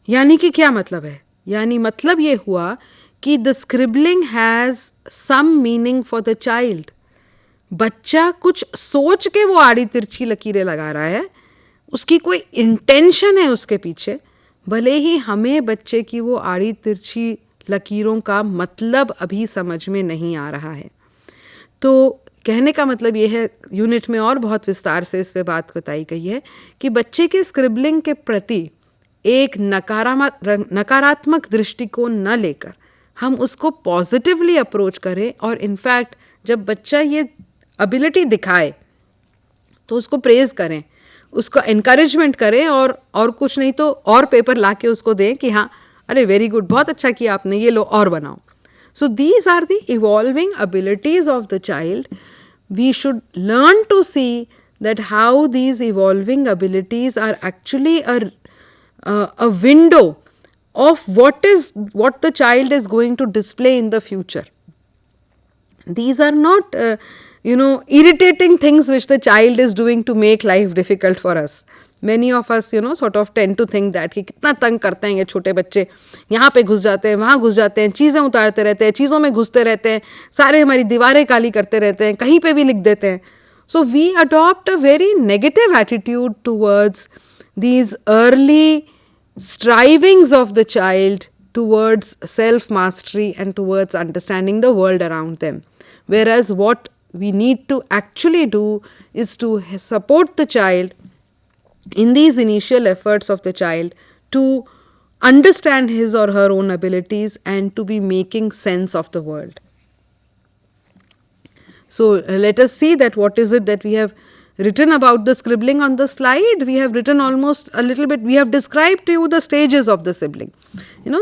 यानी कि क्या मतलब है? यानी मतलब ये हुआ कि the scribbling has some meaning for the child. बच्चा कुछ सोच के वो आड़ी तिरछी लकीरें लगा रहा है, उसकी कोई इंटेंशन है उसके पीछे, भले ही हमें बच्चे की वो आड़ी तिरछी लकीरों का मतलब अभी समझ में नहीं आ रहा है। तो कहने का मतलब ये है, यूनिट में और बहुत विस्तार से इस पे बात बताई गई है कि बच्चे के स्क्रिबलिंग के प्रति एक नकारात्मक दृष्टिकोण न लेकर हम उसको पॉजिटिवली अप्रोच करें, और इनफैक्ट जब बच्चा ये एबिलिटी दिखाए तो उसको प्रेज़ करें, उसको एनकरेजमेंट करें, और कुछ नहीं तो और पेपर ला के उसको दें कि हाँ अरे वेरी गुड, बहुत अच्छा किया आपने, ये लो और बनाओ। So these are the evolving abilities of the child. We should learn to see that how these evolving abilities are actually a window of what the child is going to display in the future. These are not irritating things which the child is doing to make life difficult for us. Many of us sort of tend to think that कि कितना तंग करते हैं ये छोटे बच्चे, यहाँ पे घुस जाते हैं, वहाँ घुस जाते हैं, चीज़ें उतारते रहते हैं, चीज़ों में घुसते रहते हैं, सारे हमारी दीवारें काली करते रहते हैं, कहीं पे भी लिख देते हैं. So we adopt a very negative attitude towards these early strivings of the child towards self-mastery and towards understanding the world around them. Whereas what we need to actually do is to support the child in these initial efforts of the child to understand his or her own abilities and to be making sense of the world. So let us see that what is it that we have written about the scribbling on the slide. We have written almost a little bit, we have described to you the stages of the sibling.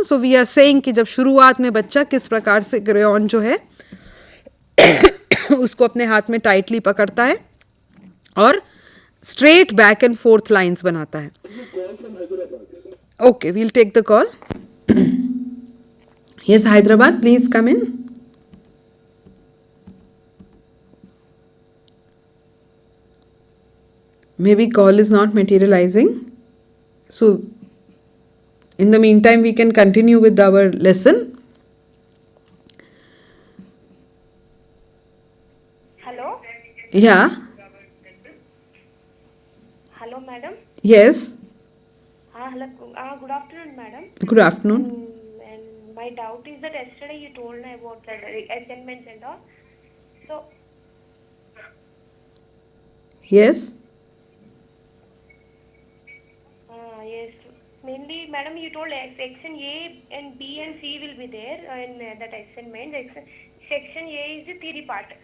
So we are saying कि जब शुरुआत में बच्चा किस प्रकार से क्रेयॉन जो है उसको अपने हाथ में टाइटली पकड़ता है और straight back and fourth lines बनाता है. Okay, we'll take the call. Yes, Hyderabad, please come in. Maybe call is not materializing. So, in the meantime, we can continue with our lesson. Hello? Yeah. Hello, madam? Yes. Hello. Good afternoon, madam. Good afternoon. And my doubt is that yesterday you told me about the assignments and all. So, Yes. yes. Mainly, madam, you told section A and B and C will be there in that assignment. Section A is the theory part.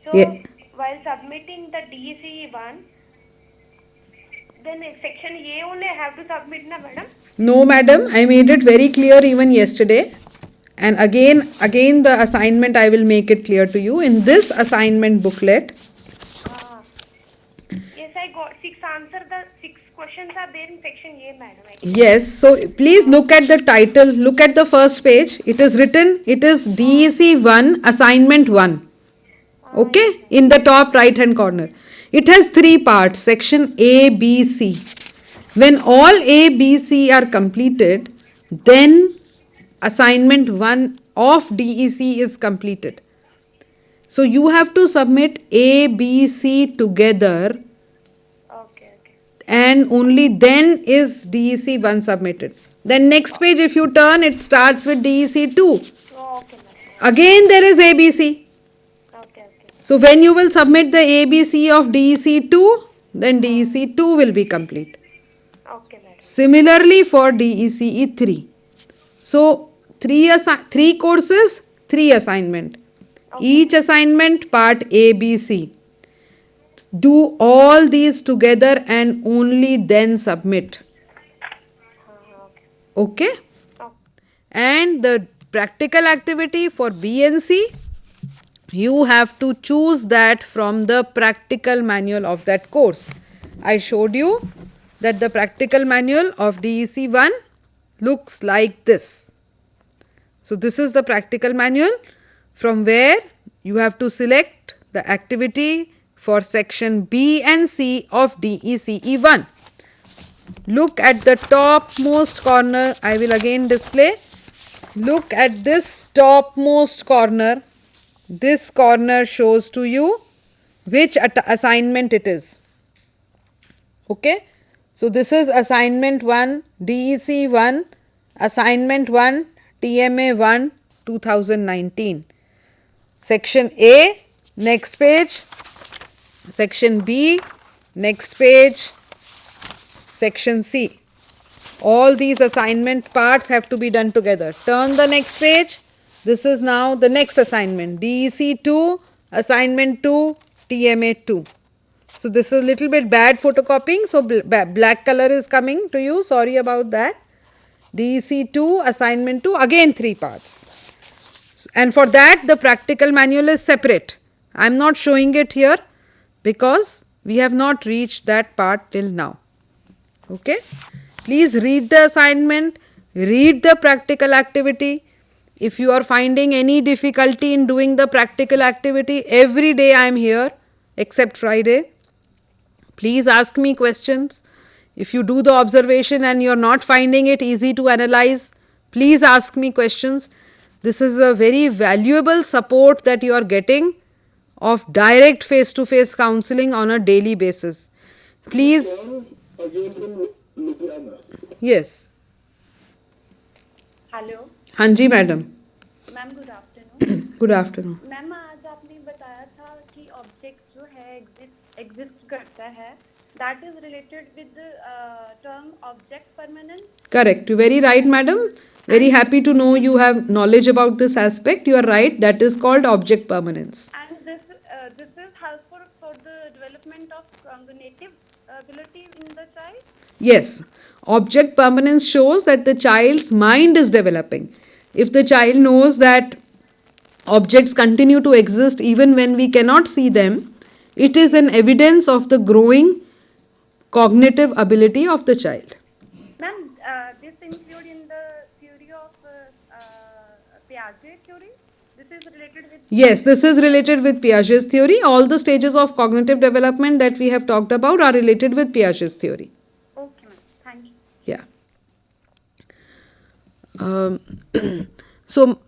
So, Yeah. while submitting the DEC one, then section A only I have to submit, na, madam? No, madam. I made it very clear even yesterday. And again the assignment I will make it clear to you. In this assignment booklet, Yes, I got 6 answers. The 6 questions are there in section A, madam. Actually. yes, so please look at the title, look at the first page. It is written, it is DEC 1, assignment 1. Okay, in the top right hand corner. It has 3 parts, section A, B, C. When all A, B, C are completed, then assignment 1 of DEC is completed. So you have to submit A, B, C together, Okay. and only then is DEC 1 submitted. Then next page if you turn, it starts with DEC 2. Okay, madam. Again there is ABC. Okay. So when you will submit the ABC of DEC 2, then DEC 2 will be complete. Okay, madam. Similarly for DECE 3. So 3 courses, 3 assignment. Each assignment part A, B, C. Do all these together and only then submit. Okay. Okay? And the practical activity for B and C, you have to choose that from the practical manual of that course. I showed you that the practical manual of DEC 1 looks like this. So this is the practical manual from where you have to select the activity for section B and C of DECE 1. Look at the topmost corner. I will again display. Look at this topmost corner. This corner shows to you which assignment it is. Okay. So this is assignment 1, DEC 1, assignment 1, TMA 1, 2019. Section A, next page. Section B, next page. Section C. All these assignment parts have to be done together. Turn the next page. This is now the next assignment. DEC 2, assignment 2, TMA 2. So this is a little bit bad photocopying. So black color is coming to you. Sorry about that. DEC 2, assignment 2, again 3 parts. And for that the practical manual is separate. I am not showing it here because we have not reached that part till now. Okay. Please read the assignment, read the practical activity. If you are finding any difficulty in doing the practical activity, every day I am here except Friday. Please ask me questions. If you do the observation and you are not finding it easy to analyze, please ask me questions. This is a very valuable support that you are getting of direct face-to-face counseling on a daily basis. Please. Yes. Hello हाँ जी madam. Ma'am good afternoon. Good afternoon. Ma'am आज आपने बताया था कि ऑब्जेक्ट जो है एग्जिस्ट करता है, that is related with term object permanence. Correct. Very right, madam. Very happy to know you have knowledge about this aspect. You are right. That is called object permanence. And this is helpful for the development of cognitive ability in the child? Yes, object permanence shows that the child's mind is developing. If the child knows that objects continue to exist even when we cannot see them, it is an evidence of the growing cognitive ability of the child. Ma'am, this include in the theory of Piaget theory? This is related with... Yes, this is related with Piaget's theory. All the stages of cognitive development that we have talked about are related with Piaget's theory. Okay, ma'am. Thank you. Yeah. So,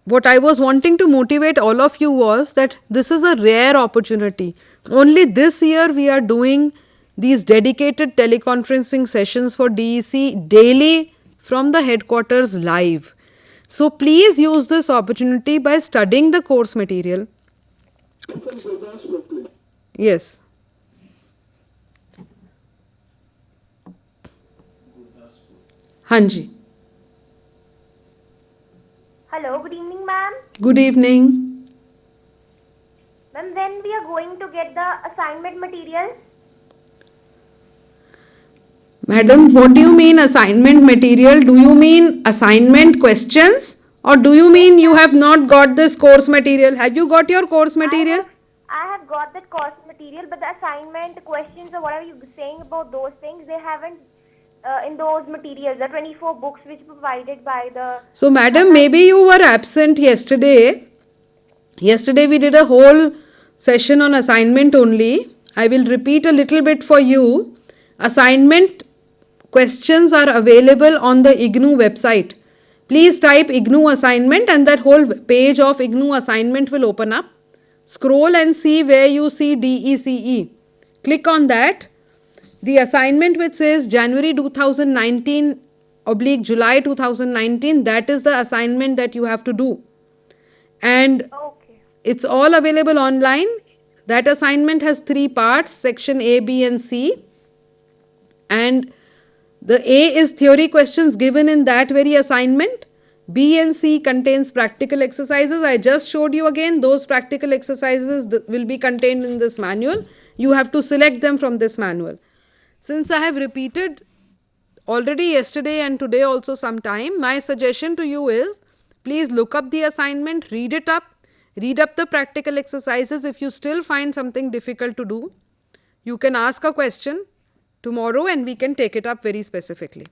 what I was wanting to motivate all of you was that this is a rare opportunity. Only this year we are doing these dedicated teleconferencing sessions for DEC daily from the headquarters live. So, please use this opportunity by studying the course material. Yes. Hanji. Hello, good evening, ma'am. Good evening. Ma'am, when we are going to get the assignment material? Madam, what do you mean assignment material? Do you mean assignment questions? Or do you mean you have not got this course material? Have you got your course material? I have got that course material, but the assignment questions or whatever you're saying about those things, they haven't in those materials, the 24 books which provided by the... So, madam, maybe you were absent yesterday. Yesterday we did a whole session on assignment only. I will repeat a little bit for you. Assignment questions are available on the IGNOU website. Please type IGNOU assignment and that whole page of IGNOU assignment will open up. Scroll and see where you see DECE. Click on that. The assignment which says January 2019 / July 2019, that is the assignment that you have to do. And Okay. it's all available online. That assignment has 3 parts, section A, B and C. And the A is theory questions given in that very assignment. B and C contains practical exercises. I just showed you again, those practical exercises will be contained in this manual. You have to select them from this manual. Since I have repeated already yesterday and today also sometime, my suggestion to you is, please look up the assignment, read it up, read up the practical exercises. If you still find something difficult to do, you can ask a question tomorrow and we can take it up very specifically.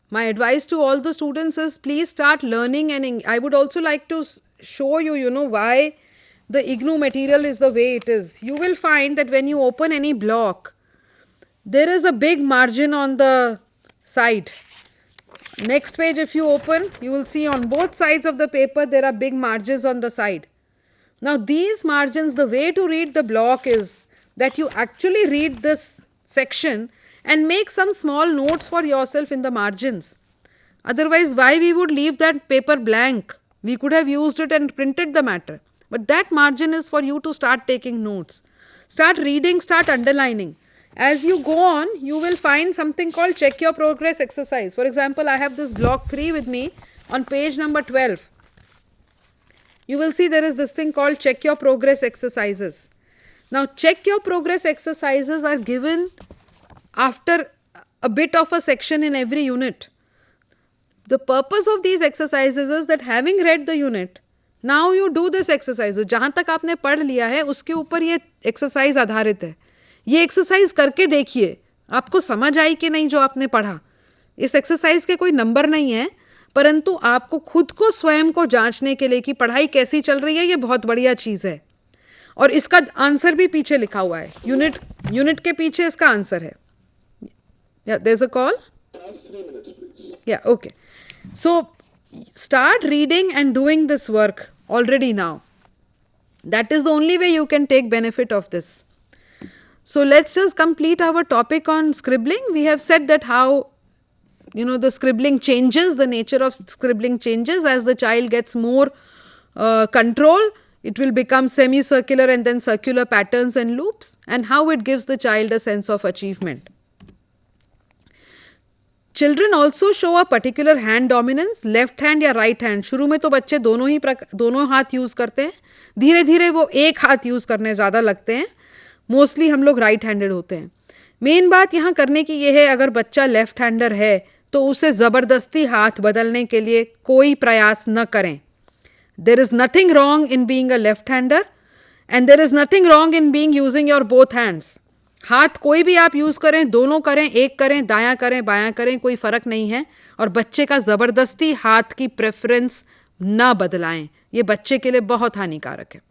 My advice to all the students is, please start learning, and I would also like to show you, why the IGNOU material is the way it is. You will find that when you open any block, there is a big margin on the side. Next page if you open, you will see on both sides of the paper there are big margins on the side. Now these margins, the way to read the block is that you actually read this section and make some small notes for yourself in the margins. Otherwise, why we would leave that paper blank? We could have used it and printed the matter. But that margin is for you to start taking notes. Start reading, start underlining. As you go on, you will find something called check your progress exercise. For example, I have this block 3 with me on page number 12. You will see there is this thing called check your progress exercises. Now, check your progress exercises are given after a bit of a section in every unit. The purpose of these exercises is that having read the unit, now you do this exercise. जहाँ तक आपने पढ़ लिया है उसके ऊपर ये एक्सरसाइज आधारित है. ये एक्सरसाइज करके देखिए आपको समझ आई कि नहीं जो आपने पढ़ा. इस एक्सरसाइज के कोई नंबर नहीं है, परंतु आपको खुद को स्वयं को जांचने के लिए कि पढ़ाई कैसी चल रही है, ये बहुत बढ़िया चीज़ है. और इसका आंसर भी पीछे लिखा हुआ है. यूनिट के पीछे इसका आंसर है. Yeah, there's a call? 3 minutes, please. Yeah, okay. So, start reading and doing this work already now. That is the only way you can take benefit of this. So, let's just complete our topic on scribbling. We have said that how, the scribbling changes, the nature of scribbling changes as the child gets more control. It will become semicircular and then circular patterns and loops, and how it gives the child a sense of achievement. Children also show a particular hand dominance, left hand या राइट हैंड. शुरू में तो बच्चे दोनों हाथ यूज़ करते हैं, धीरे धीरे वो एक हाथ यूज़ करने ज़्यादा लगते हैं. मोस्टली हम लोग राइट हैंडेड होते हैं. मेन बात यहाँ करने की ये है, अगर बच्चा लेफ्ट हैंडर है तो उसे ज़बरदस्ती हाथ बदलने के लिए कोई प्रयास न करें. There is nothing wrong in being a left hander and there is nothing wrong in being using your both hands. हाथ कोई भी आप यूज़ करें, दोनों करें, एक करें, दायां करें, बायां करें, कोई फ़र्क नहीं है. और बच्चे का ज़बरदस्ती हाथ की प्रेफरेंस ना बदलाएं, ये बच्चे के लिए बहुत हानिकारक है.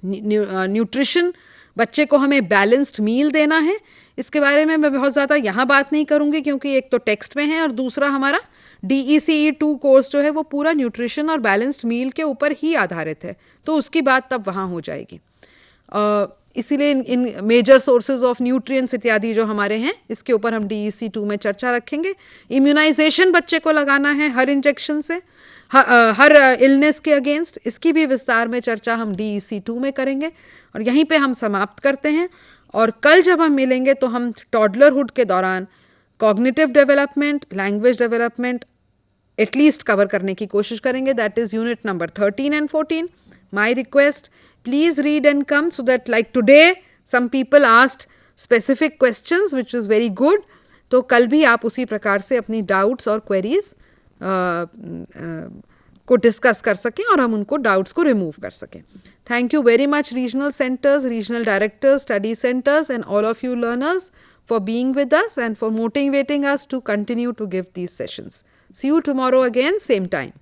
न्यूट्रिशन, बच्चे को हमें बैलेंस्ड मील देना है. इसके बारे में मैं बहुत ज़्यादा यहाँ बात नहीं करूँगी क्योंकि एक तो टेक्स्ट में है और दूसरा हमारा DECE 2 कोर्स जो है वो पूरा न्यूट्रिशन और बैलेंस्ड मील के ऊपर ही आधारित है, तो उसकी बात तब वहाँ हो जाएगी. इसीलिए इन मेजर सोर्सेज ऑफ न्यूट्रिएंट्स इत्यादि जो हमारे हैं, इसके ऊपर हम DEC 2 में चर्चा रखेंगे. इम्यूनाइजेशन बच्चे को लगाना है हर इंजेक्शन से, हर इलनेस के अगेंस्ट, इसकी भी विस्तार में चर्चा हम DEC 2 में करेंगे. और यहीं पे हम समाप्त करते हैं. और कल जब हम मिलेंगे तो हम टॉडलरहुड के दौरान cognitive development, language development at least cover करने की कोशिश करेंगे. That is unit number 13 and 14. My request, please read and come, so that like today some people asked specific questions which was very good. तो कल भी आप उसी प्रकार से अपनी डाउट्स और क्वेरीज को डिस्कस कर सकें और हम उनको डाउट्स को रिमूव कर सकें. Thank you very much regional centres, regional directors, study centres and all of you learners for being with us and for motivating us to continue to give these sessions. See you tomorrow again, same time.